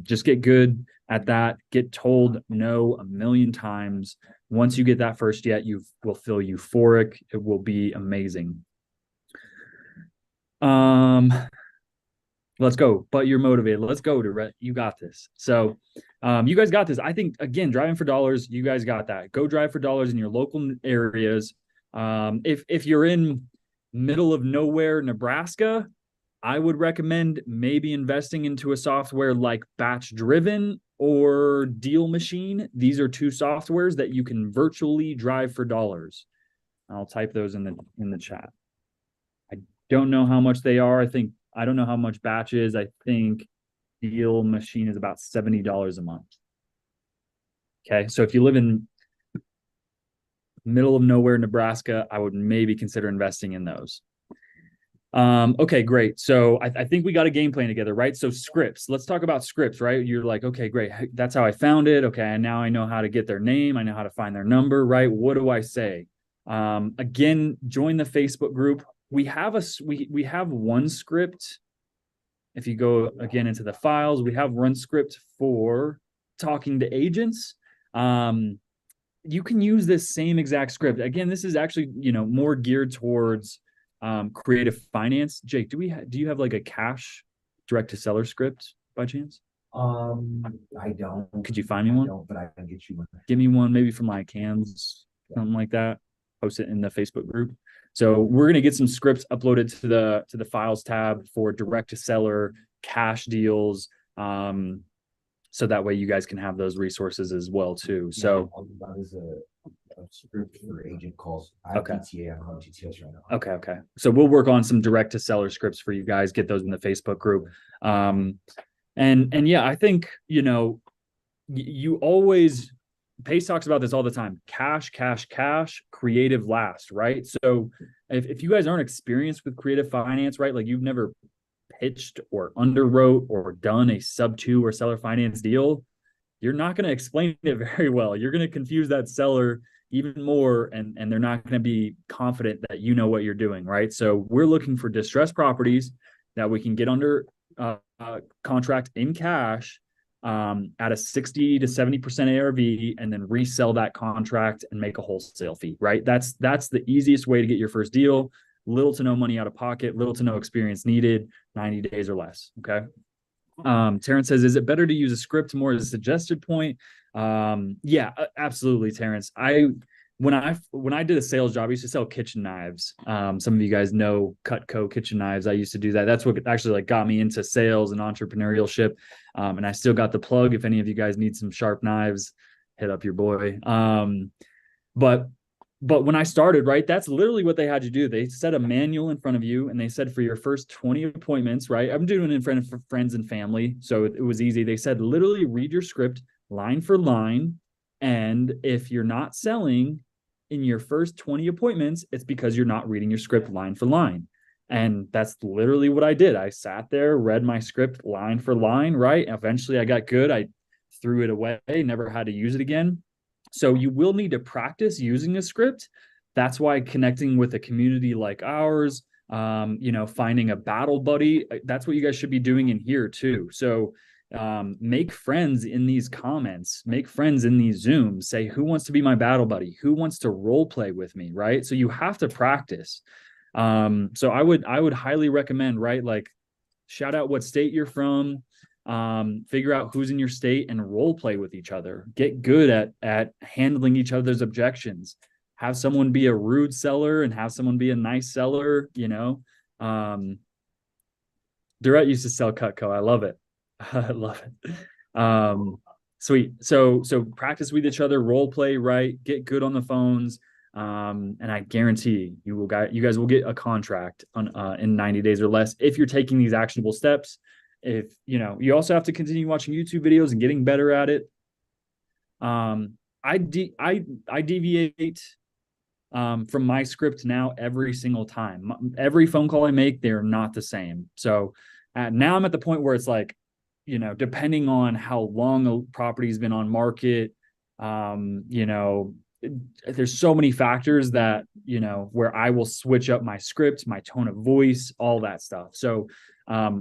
Just get good at that. Get told no a million times. Once you get that first yet, you will feel euphoric. It will be amazing. One Let's go. But you're motivated. Let's go, Dorette. You got this. So you guys got this. I think, again, driving for dollars, you guys got that. Go drive for dollars in your local areas. If you're in middle of nowhere, Nebraska, I would recommend maybe investing into a software like Batch Driven or Deal Machine. These are two softwares that you can virtually drive for dollars. I'll type those in the chat. I don't know how much they are. I don't know how much Batch is. I think Deal Machine is about $70 a month. Okay, so if you live in middle of nowhere, Nebraska, I would maybe consider investing in those. Okay, great. So I think we got a game plan together, right? So scripts, let's talk about scripts, right? You're like, okay, great. That's how I found it. Okay. And now I know how to get their name. I know how to find their number, right? What do I say? Again, join the Facebook group. We have we have one script. If you go again into the files, we have one script for talking to agents. You can use this same exact script. Again, this is actually, more geared towards creative finance. Jake, do you have like a cash direct to seller script by chance? I don't. Could you find me one? But I can get you one. Give me one, maybe from like Cans, something like that. Post it in the Facebook group. So we're gonna get some scripts uploaded to the files tab for direct to seller cash deals. So that way you guys can have those resources as well too. So that is a script for agent calls. I have TTA. I'm on TTS right now. Okay. So we'll work on some direct to seller scripts for you guys. Get those in the Facebook group. And yeah, I think you always, Pace talks about this all the time. Cash, creative last, right? So if you guys aren't experienced with creative finance, right? Like you've never pitched or underwrote or done a sub 2 or seller finance deal, you're not going to explain it very well. You're going to confuse that seller even more, and they're not going to be confident that you know what you're doing, right? So we're looking for distressed properties that we can get under contract in cash at a 60 to 70% ARV, and then resell that contract and make a wholesale fee, right? That's the easiest way to get your first deal. Little to no money out of pocket, little to no experience needed, 90 days or less. Okay. Terrence says, is it better to use a script more as a suggested point? Yeah, absolutely, Terrence. When I did a sales job, I used to sell kitchen knives. Some of you guys know Cutco kitchen knives. I used to do that. That's what actually like got me into sales and entrepreneurship. And I still got the plug. If any of you guys need some sharp knives, hit up your boy. But when I started, right, that's literally what they had you do. They set a manual in front of you and they said for your first 20 appointments, right? I'm doing it in front of friends and family. So it was easy. They said, literally read your script line for line. And if you're not selling in your first 20 appointments, it's because you're not reading your script line for line. And that's literally what I did. I sat there, read my script line for line, right? Eventually I got good. I threw it away, never had to use it again. So you will need to practice using a script. That's why connecting with a community like ours, finding a battle buddy, that's what you guys should be doing in here too. So make friends in these comments, make friends in these Zooms, say, who wants to be my battle buddy? Who wants to role play with me, right? So you have to practice. So I would highly recommend, right? Like shout out what state you're from, figure out who's in your state and role play with each other. Get good at handling each other's objections. Have someone be a rude seller and have someone be a nice seller, Durrett used to sell Cutco. I love it. I love it. Sweet. So practice with each other, role play, right? Get good on the phones. And I guarantee you guys will get a contract in 90 days or less if you're taking these actionable steps. If you also have to continue watching YouTube videos and getting better at it. I deviate from my script now every single time. Every phone call I make, they're not the same. So now I'm at the point where it's like, depending on how long a property's been on market, there's so many factors that, where I will switch up my script, my tone of voice, all that stuff. So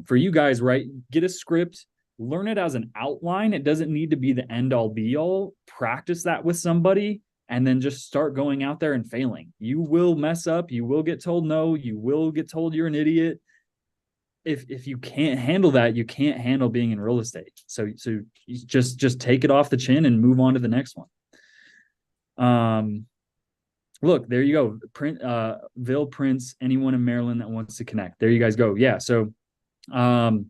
for you guys, right, get a script, learn it as an outline. It doesn't need to be the end all be all. Practice that with somebody and then just start going out there and failing. You will mess up. You will get told no. You will get told you're an idiot. if you can't handle that, you can't handle being in real estate. So you just take it off the chin and move on to the next one. Look, there you go. Ville Prince, anyone in Maryland that wants to connect. There you guys go. Yeah. So I'm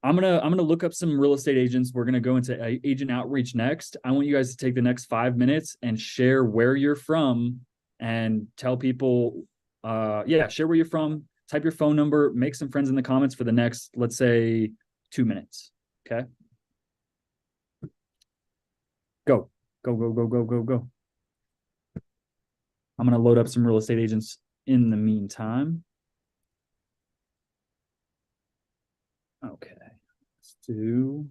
gonna look up some real estate agents. We're gonna go into agent outreach next. I want you guys to take the next 5 minutes and share where you're from and tell people, share where you're from, type your phone number, make some friends in the comments for the next, let's say, 2 minutes. Okay. Go. I'm going to load up some real estate agents in the meantime. Okay, let's do.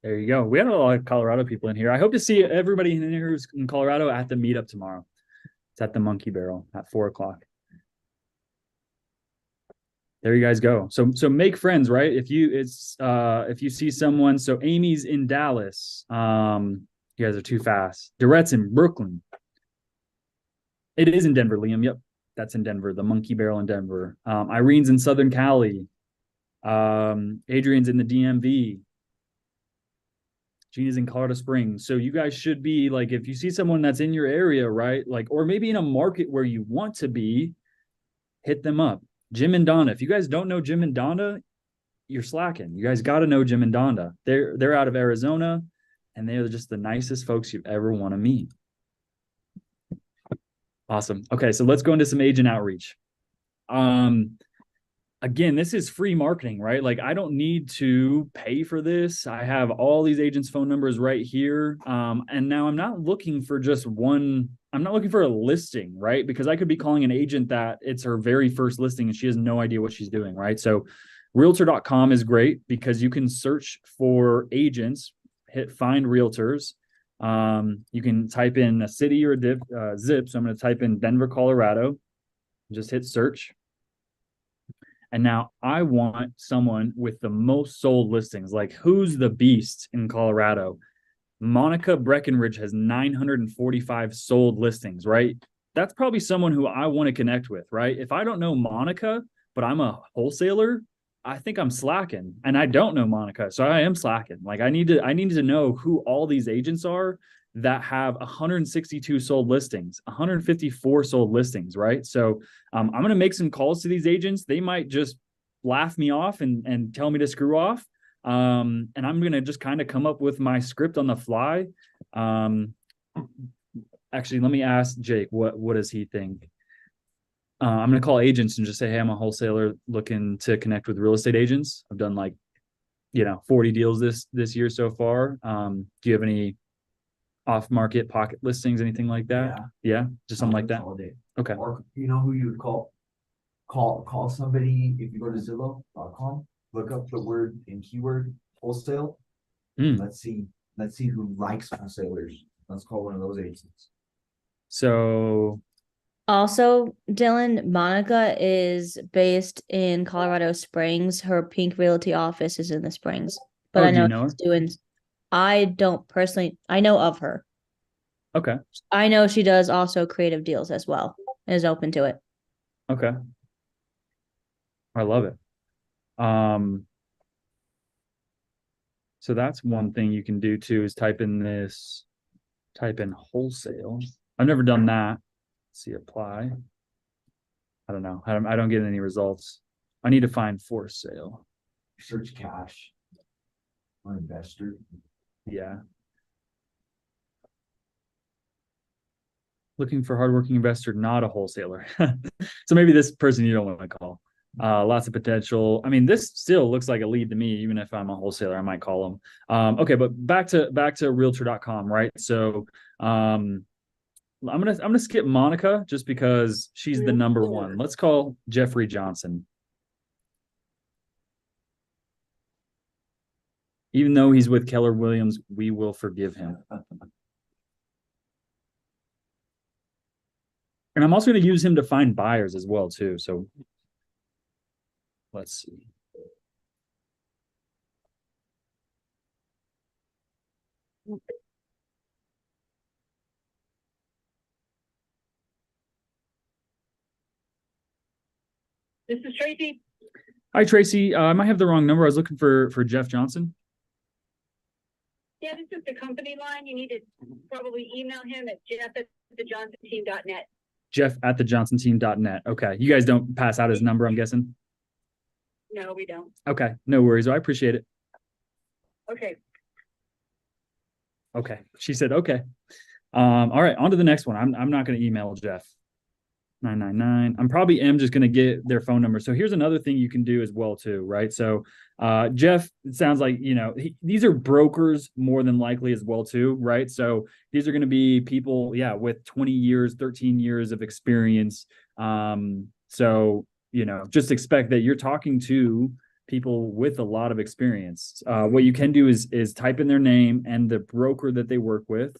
There you go. We had a lot of Colorado people in here. I hope to see everybody in here who's in Colorado at the meetup tomorrow. It's at the Monkey Barrel at 4:00. There you guys go. So make friends, right? If you see someone, so Amy's in Dallas. You guys are too fast. Durette's in Brooklyn. It is in Denver, Liam. Yep. That's in Denver, the Monkey Barrel in Denver. Irene's in Southern Cali. Adrian's in the DMV. Gina's in Colorado Springs. So you guys should be like, if you see someone that's in your area, right? Like, or maybe in a market where you want to be, hit them up. Jim and Donna. If you guys don't know Jim and Donna, you're slacking. You guys got to know Jim and Donna. They're out of Arizona, and they're just the nicest folks you ever want to meet. Awesome. Okay, so let's go into some agent outreach. Again, this is free marketing, right? Like I don't need to pay for this. I have all these agents' phone numbers right here. And now I'm not looking for just one. I'm not looking for a listing, right? Because I could be calling an agent that it's her very first listing and she has no idea what she's doing, right? So realtor.com is great because you can search for agents, hit find realtors. You can type in a city or a zip. So I'm going to type in Denver, Colorado, just hit search. And now I want someone with the most sold listings. Like who's the beast in Colorado? Monica Breckenridge has 945 sold listings, right? That's probably someone who I want to connect with, right? If I don't know Monica, but I'm a wholesaler, I think I'm slacking. And I don't know Monica, so I am slacking. Like I need to know who all these agents are that have 162 sold listings, 154 sold listings, right? So I'm going to make some calls to these agents. They might just laugh me off and tell me to screw off. And I'm going to just kind of come up with my script on the fly. Actually, let me ask Jake, what does he think? I'm going to call agents and just say, hey, I'm a wholesaler looking to connect with real estate agents. I've done 40 deals this year so far. Do you have any off-market pocket listings, anything like that? Yeah, just something like that. Okay. Or you know who you would call somebody if you go to Zillow.com, look up the word and keyword wholesale. Let's see who likes wholesalers. Let's call one of those agents. So also, Dylan, Monica is based in Colorado Springs. Her Pink Realty office is in the Springs. But I know she's doing. I don't personally. I know of her. Okay. I know she does also creative deals as well and is open to it. Okay. I love it. So that's one thing you can do too is type in wholesale. I've never done that. Let's see, apply. I don't know. I don't get any results. I need to find for sale. Search cash or investor. Yeah. Looking for hardworking investor, not a wholesaler. So maybe this person you don't want to call. Lots of potential. I mean, this still looks like a lead to me, even if I'm a wholesaler, I might call them. Okay, but back to realtor.com, right? So I'm gonna skip Monica just because she's the number one. Let's call Jeffrey Johnson. Even though he's with Keller Williams, we will forgive him. And I'm also going to use him to find buyers as well, too. So let's see. This is Tracy. Hi, Tracy. I might have the wrong number. I was looking for Jeff Johnson. Yeah, this is the company line. You need to probably email him at jeff@thejohnsonteam.net. Jeff@thejohnsonteam.net. Okay. You guys don't pass out his number, I'm guessing? No, we don't. Okay. No worries. I appreciate it. Okay. Okay. She said, okay. All right. On to the next one. I'm not going to email Jeff. 999. I'm probably just going to get their phone number. So here's another thing you can do as well too, right? So Jeff, it sounds like, these are brokers more than likely as well too, right? So these are going to be people, with 20 years, 13 years of experience. So, just expect that you're talking to people with a lot of experience. What you can do is type in their name and the broker that they work with.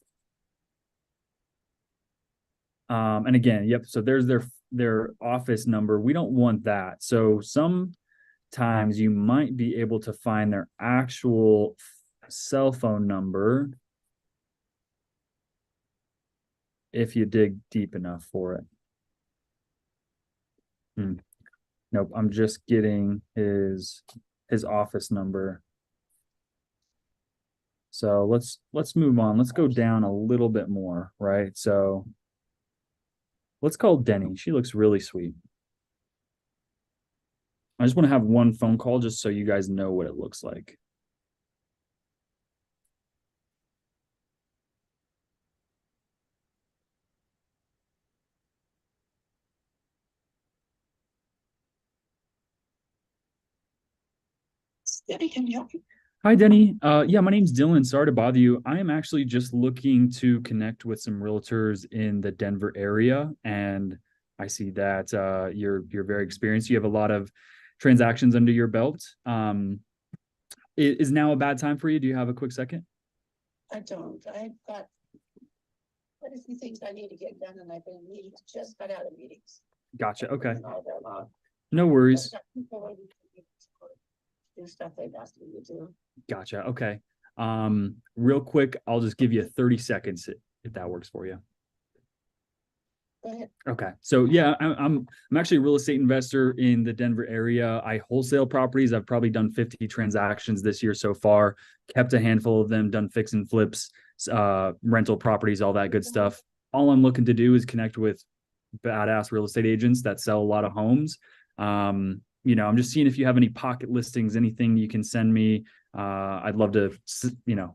And again, yep. So there's their office number. We don't want that. So sometimes you might be able to find their actual cell phone number if you dig deep enough for it. Nope. I'm just getting his office number. So let's move on. Let's go down a little bit more, right? So let's call Denny. She looks really sweet. I just want to have one phone call just so you guys know what it looks like. Denny, can you help me? Hi, Denny. Yeah, my name's Dylan. Sorry to bother you. I am actually just looking to connect with some realtors in the Denver area, and I see that you're very experienced. You have a lot of transactions under your belt. Is now a bad time for you? Do you have a quick second? I don't. I've got quite a few things I need to get done, and I've been meetings, just got out of meetings. Gotcha. Okay. All day long. No worries. I've got people waiting for me to do stuff they've asked me to do. Gotcha. Okay. Real quick, I'll just give you 30 seconds if that works for you. Go ahead. Okay. So yeah, I'm actually a real estate investor in the Denver area. I wholesale properties. I've probably done 50 transactions this year so far, kept a handful of them, done fix and flips, rental properties, all that good stuff. All I'm looking to do is connect with badass real estate agents that sell a lot of homes. I'm just seeing if you have any pocket listings, anything you can send me. I'd love to,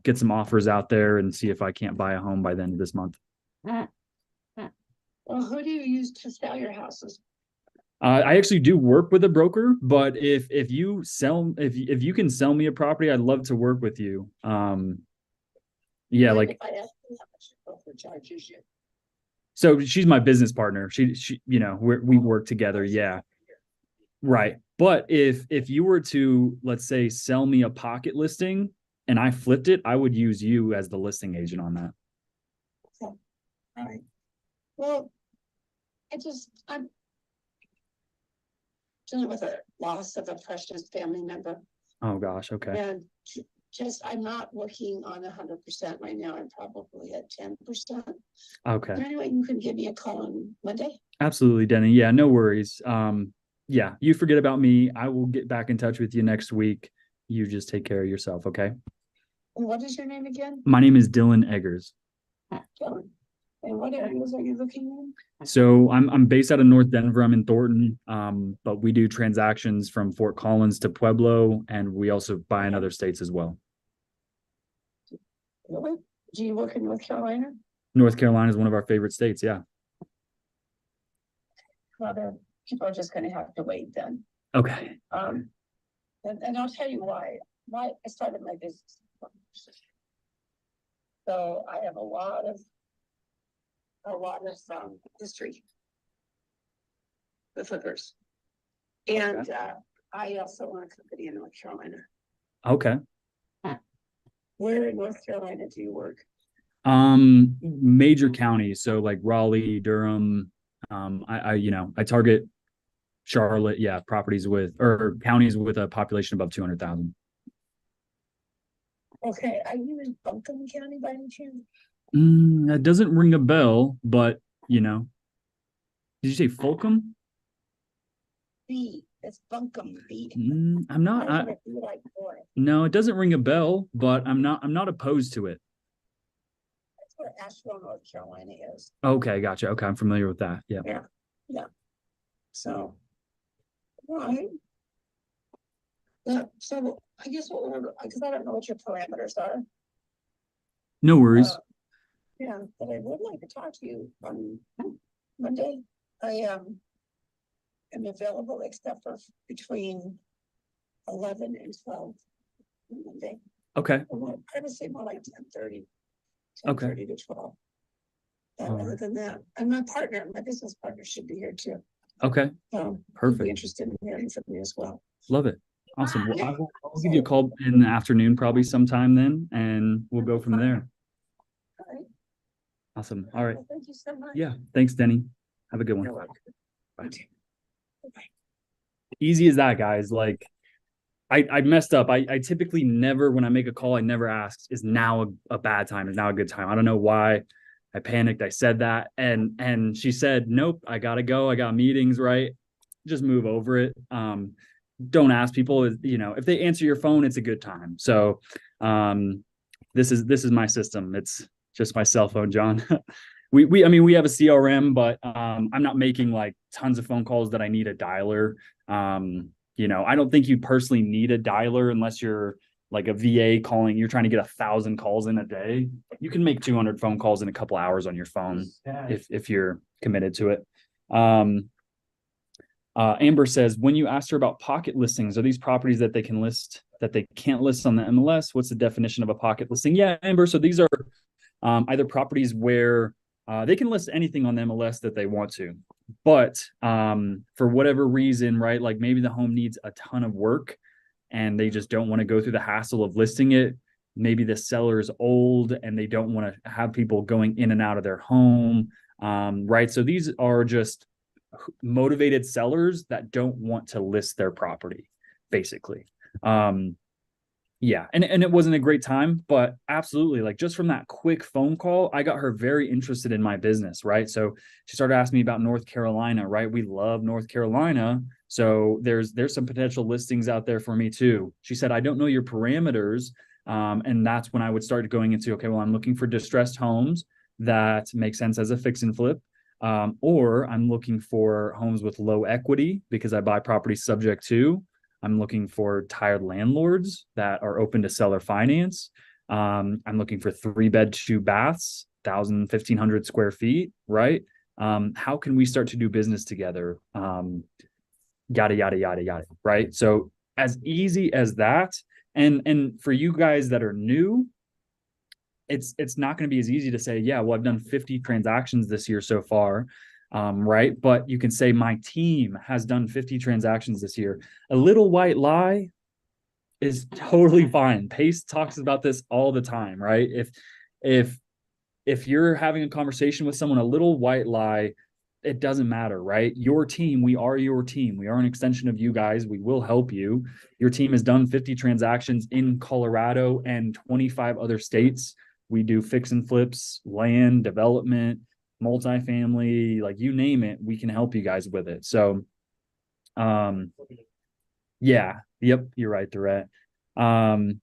get some offers out there and see if I can't buy a home by the end of this month. Well, who do you use to sell your houses? I actually do work with a broker, but if you can sell me a property, I'd love to work with you. Yeah, Mind like if I ask you how much your broker charges you? so she's my business partner. She we work together. Yeah, right. But if you were to, let's say, sell me a pocket listing and I flipped it, I would use you as the listing agent on that. Okay. All right. Well, I'm dealing with a loss of a precious family member, Oh gosh. Okay. and I'm not working on 100% right now. I'm probably at 10%. Okay. Anyway, you can give me a call on Monday. Absolutely, Denny. Yeah, no worries. Yeah, you forget about me. I will get back in touch with you next week. You just take care of yourself, okay? And what is your name again? My name is Dylan Eggers. Dylan. And what areas are you looking in? So I'm based out of North Denver. I'm in Thornton, but we do transactions from Fort Collins to Pueblo, and we also buy in other states as well. Really? Do you work in North Carolina? North Carolina is one of our favorite states. Yeah. Well, then people are just going to have to wait then. Okay. And I'll tell you why I started my business. So I have a lot of history with hookers. And I also own a company in North Carolina. Okay. Where in North Carolina do you work? Major counties, so like Raleigh, Durham, I target Charlotte, properties or counties with a population above 200,000. Okay, are you in Buncombe County by any chance? That doesn't ring a bell, but did you say Fulcum? It's Buncombe B. I'm not. No, it doesn't ring a bell, but I'm not opposed to it. That's where Asheville, North Carolina is. Okay, gotcha. Okay, I'm familiar with that. Yeah. Yeah. So, right. Yeah, so I guess because I don't know what your parameters are. No worries. Yeah, but I would like to talk to you on Monday. I am available except for between 11 and 12 on Monday. Okay. I would say more like 10:30. Okay. 10:30 to 12. Other than that, and my business partner should be here too. Okay. Perfect. Be interested in hearing from you as well. Love it. Awesome. Well, I'll give you a call in the afternoon, probably sometime then, and we'll go from there. All right. Awesome. All right. Well, thank you so much. Yeah. Thanks, Denny. Have a good one. You're welcome. Bye. Easy as that, guys. Like, I messed up. I typically never, when I make a call, I never ask, is now a bad time? Is now a good time? I don't know why. I panicked. I said that. And she said, nope, I gotta go. I got meetings, right? Just move over it. Don't ask people, if they answer your phone, it's a good time. So this is my system. It's just my cell phone, John. we have a CRM, but I'm not making like tons of phone calls that I need a dialer. I don't think you personally need a dialer unless you're like a VA calling, you're trying to get 1,000 calls in a day. You can make 200 phone calls in a couple hours on your phone if you're committed to it. Amber says, when you asked her about pocket listings, are these properties that they can list that they can't list on the MLS? What's the definition of a pocket listing? Yeah, Amber. So these are either properties where they can list anything on the MLS that they want to, but for whatever reason, right? Like maybe the home needs a ton of work and they just don't want to go through the hassle of listing it. Maybe the seller's old and they don't want to have people going in and out of their home, right? So these are just motivated sellers that don't want to list their property, basically. Yeah, and it wasn't a great time, but absolutely, like just from that quick phone call, I got her very interested in my business, right? So she started asking me about North Carolina, right? We love North Carolina. So there's some potential listings out there for me too. She said, I don't know your parameters. And that's when I would start going into, okay, well, I'm looking for distressed homes that make sense as a fix and flip. Or I'm looking for homes with low equity because I buy properties subject to. I'm looking for tired landlords that are open to seller finance. I'm looking for 3-bed, 2 baths, 1,000, 1,500 square feet, right? How can we start to do business together? Yada, yada, yada, yada, right? So as easy as that. And for you guys that are new, it's not going to be as easy to say, yeah, well, I've done 50 transactions this year so far. Right. But you can say my team has done 50 transactions this year. A little white lie is totally fine. Pace talks about this all the time, right? If you're having a conversation with someone, a little white lie, it doesn't matter, right? Your team, we are your team. We are an extension of you guys. We will help you. Your team has done 50 transactions in Colorado and 25 other states. We do fix and flips, land development, multifamily, like you name it, we can help you guys with it. So, yeah, yep, you're right, Durrett. Donna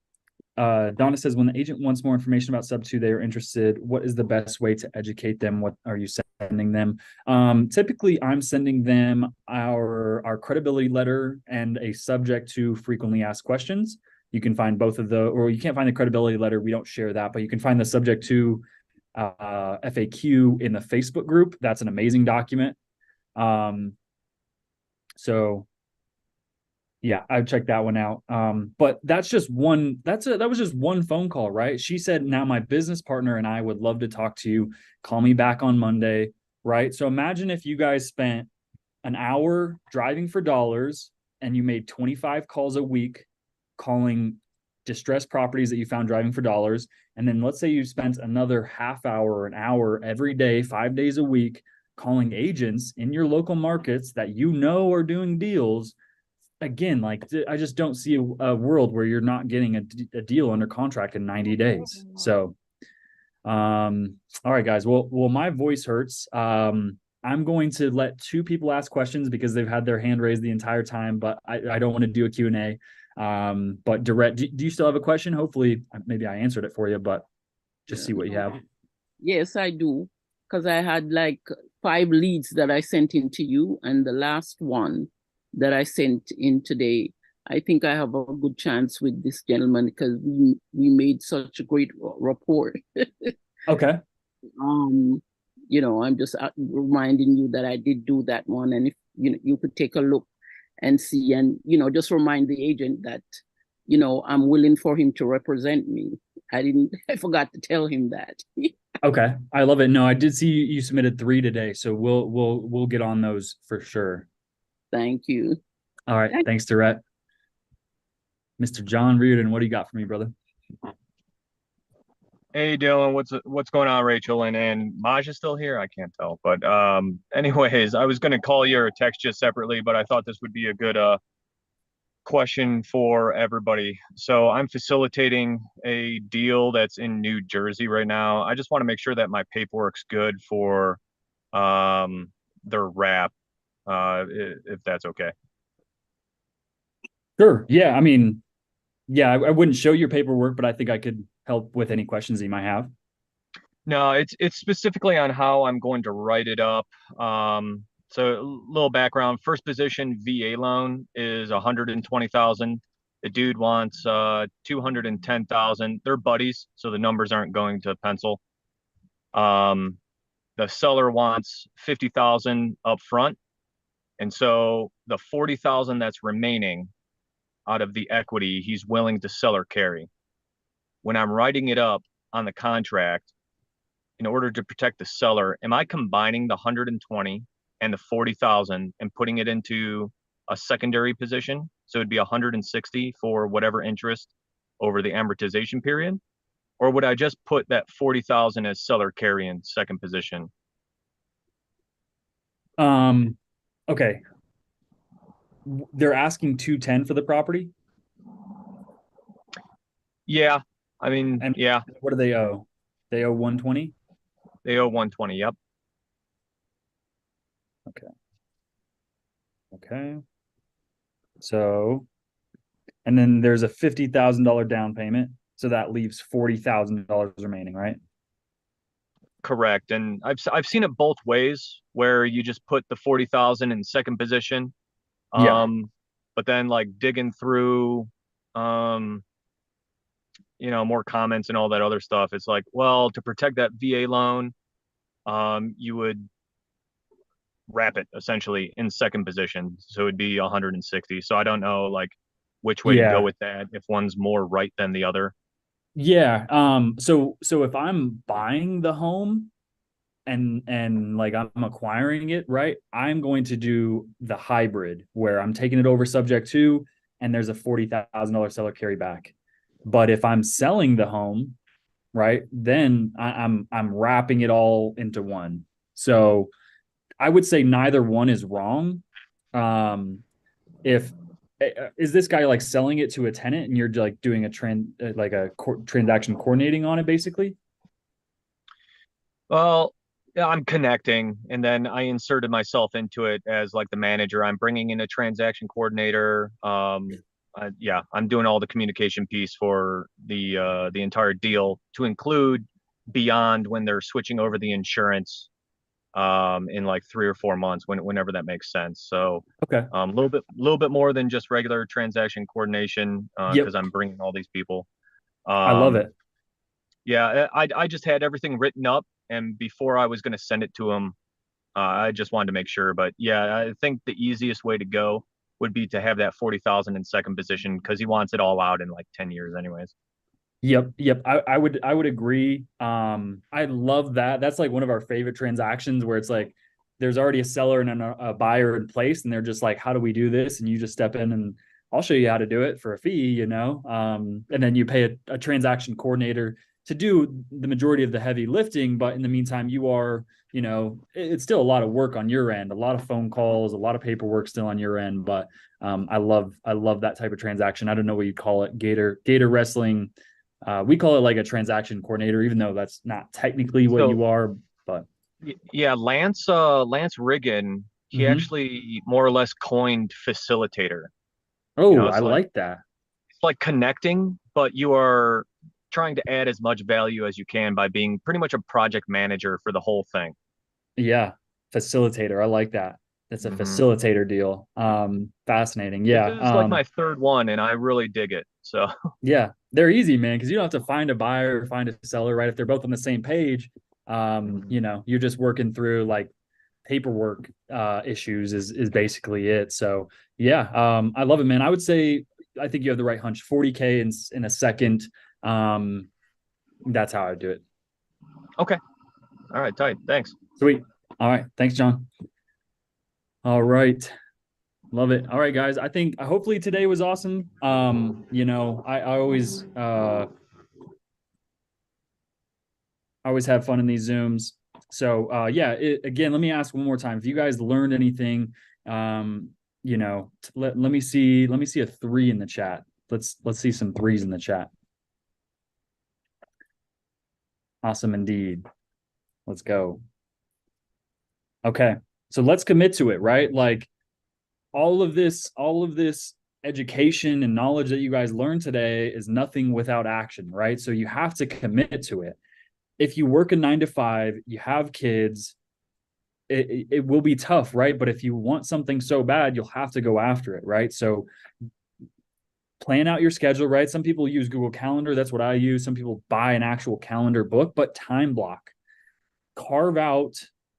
says, when the agent wants more information about sub 2, they are interested. What is the best way to educate them? What are you sending them? Typically, I'm sending them our credibility letter and a subject to frequently asked questions. You can find both of the, or you can't find the credibility letter. We don't share that, but you can find the subject to FAQ in the Facebook group. That's an amazing document. So yeah, I'd check that one out. But that's just one, that was just one phone call, right? She said, now my business partner and I would love to talk to you. Call me back on Monday, right? So imagine if you guys spent an hour driving for dollars and you made 25 calls a week calling distressed properties that you found driving for dollars. And then let's say you spent another half hour or an hour every day, 5 days a week, calling agents in your local markets that you know are doing deals. Again, like I just don't see a world where you're not getting a deal under contract in 90 days. So, all right, guys. Well, my voice hurts. I'm going to let two people ask questions because they've had their hand raised the entire time, but I don't want to do a Q&A. But Direct, do you still have a question? Hopefully, maybe I answered it for you, but just see what you have. Yes, I do. Because I had like 5 leads that I sent in to you, and the last one that I sent in today, I think I have a good chance with this gentleman because we made such a great rapport. Okay. I'm just reminding you that I did do that one, and if you could take a look and see, and just remind the agent that I'm willing for him to represent me. I forgot to tell him that. Okay, I love it. No, I did see you submitted 3 today, so we'll get on those for sure. Thank you. All right, thanks, Direct. Mr. John Reardon, what do you got for me, brother? Hey Dylan, what's going on, Rachel? And Maj is still here? I can't tell. But anyways, I was gonna call you or text you separately, but I thought this would be a good question for everybody. So I'm facilitating a deal that's in New Jersey right now. I just want to make sure that my paperwork's good for their wrap, if that's okay. Sure. Yeah, I mean, yeah, I wouldn't show your paperwork, but I think I could help with any questions you might have. No, it's specifically on how I'm going to write it up. So a little background. First position VA loan is 120,000. The dude wants 210,000. They're buddies, so the numbers aren't going to pencil. The seller wants 50,000 up front, and so the 40,000 that's remaining out of the equity, he's willing to sell or carry. When I'm writing it up on the contract, in order to protect the seller, am I combining the 120 and the 40,000 and putting it into a secondary position? So it'd be 160 for whatever interest over the amortization period? Or would I just put that 40,000 as seller carry in second position? Okay. They're asking 210 for the property? Yeah. I mean, and yeah. What do they owe? They owe 120? They owe 120. Yep. Okay. So, and then there's a $50,000 down payment. So that leaves $40,000 remaining, right? Correct. And I've seen it both ways where you just put the 40,000 in second position. Yeah. But then like digging through, more comments and all that other stuff. It's like, well, to protect that VA loan, you would wrap it essentially in second position. So it'd be 160. So I don't know like which way to go with that, if one's more right than the other. Yeah. So if I'm buying the home and like I'm acquiring it, right, I'm going to do the hybrid where I'm taking it over subject to, and there's a $40,000 seller carry back. But if I'm selling the home, right, then I'm wrapping it all into one. So I would say neither one is wrong. If is this guy like selling it to a tenant and you're like doing a transaction coordinating on it basically? Well, yeah, I'm connecting, and then I inserted myself into it as like the manager. I'm bringing in a transaction coordinator. I'm doing all the communication piece for the entire deal to include beyond when they're switching over the insurance in like 3 or 4 months, whenever that makes sense. So okay, a little bit more than just regular transaction coordination because I'm bringing all these people. I love it. Yeah, I just had everything written up, and before I was going to send it to him, I just wanted to make sure. But yeah, I think the easiest way to go would be to have that 40,000 in second position because he wants it all out in like 10 years anyways. Yep. I would agree. I love that. That's like one of our favorite transactions where it's like there's already a seller and a buyer in place, and they're just like, how do we do this? And you just step in and I'll show you how to do it for a fee, and then you pay a transaction coordinator to do the majority of the heavy lifting, but in the meantime, you are, it's still a lot of work on your end, a lot of phone calls, a lot of paperwork still on your end. But I love that type of transaction. I don't know what you'd call it. Gator wrestling. We call it like a transaction coordinator, even though that's not technically what you are. But yeah, Lance Riggin, he actually more or less coined facilitator. Oh, I like that. It's like connecting, but you are trying to add as much value as you can by being pretty much a project manager for the whole thing. Yeah, facilitator. I like that. It's a facilitator deal. Fascinating. Yeah. This is like my third one, and I really dig it. So yeah, they're easy, man, because you don't have to find a buyer or find a seller, right? If they're both on the same page, you're just working through like paperwork issues is basically it. So yeah, I love it, man. I would say I think you have the right hunch. 40K in a second. That's how I do it. Okay. All right, tight. Thanks. Sweet. All right. Thanks, John. All right. Love it. All right, guys. I think hopefully today was awesome. I always have fun in these Zooms. So again, let me ask one more time. If you guys learned anything, let me see a 3 in the chat. Let's see some 3s in the chat. Awesome indeed. Let's go. Okay. So let's commit to it, right? Like all of this education and knowledge that you guys learned today is nothing without action, right? So you have to commit to it. If you work a 9 to 5, you have kids, it will be tough, right? But if you want something so bad, you'll have to go after it, right? So plan out your schedule, right? Some people use Google Calendar. That's what I use. Some people buy an actual calendar book, but time block. Carve out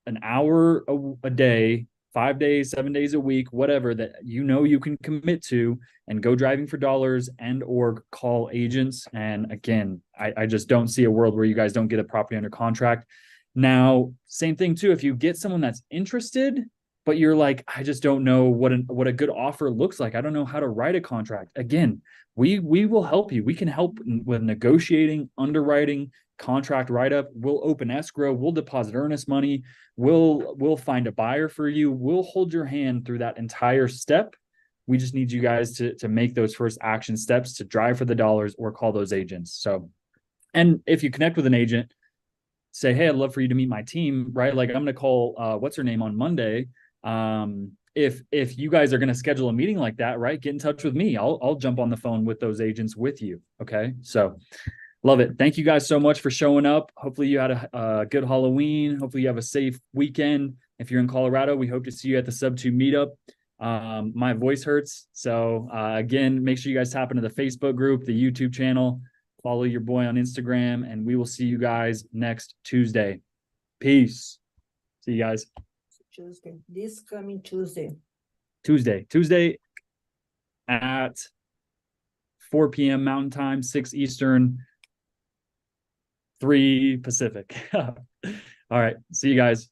an hour a day, 5 days, 7 days a week, whatever that you can commit to, and go driving for dollars and or call agents. And again, I just don't see a world where you guys don't get a property under contract. Now, same thing too, if you get someone that's interested, but you're like, I just don't know what a good offer looks like. I don't know how to write a contract. Again, we will help you. We can help with negotiating, underwriting, contract write-up. We'll open escrow. We'll deposit earnest money. We'll find a buyer for you. We'll hold your hand through that entire step. We just need you guys to make those first action steps to drive for the dollars or call those agents. So, and if you connect with an agent, say, hey, I'd love for you to meet my team, right? Like I'm going to call, what's her name on Monday. If you guys are going to schedule a meeting like that, right, get in touch with me. I'll jump on the phone with those agents with you. Okay. So love it. Thank you guys so much for showing up. Hopefully you had a good Halloween. Hopefully you have a safe weekend. If you're in Colorado, we hope to see you at the Sub 2 meetup. My voice hurts. So again, make sure you guys tap into the Facebook group, the YouTube channel, follow your boy on Instagram, and we will see you guys next Tuesday. Peace. See you guys. Tuesday, this coming Tuesday. Tuesday at 4 p.m. Mountain Time, 6 Eastern, 3 Pacific. All right. See you guys.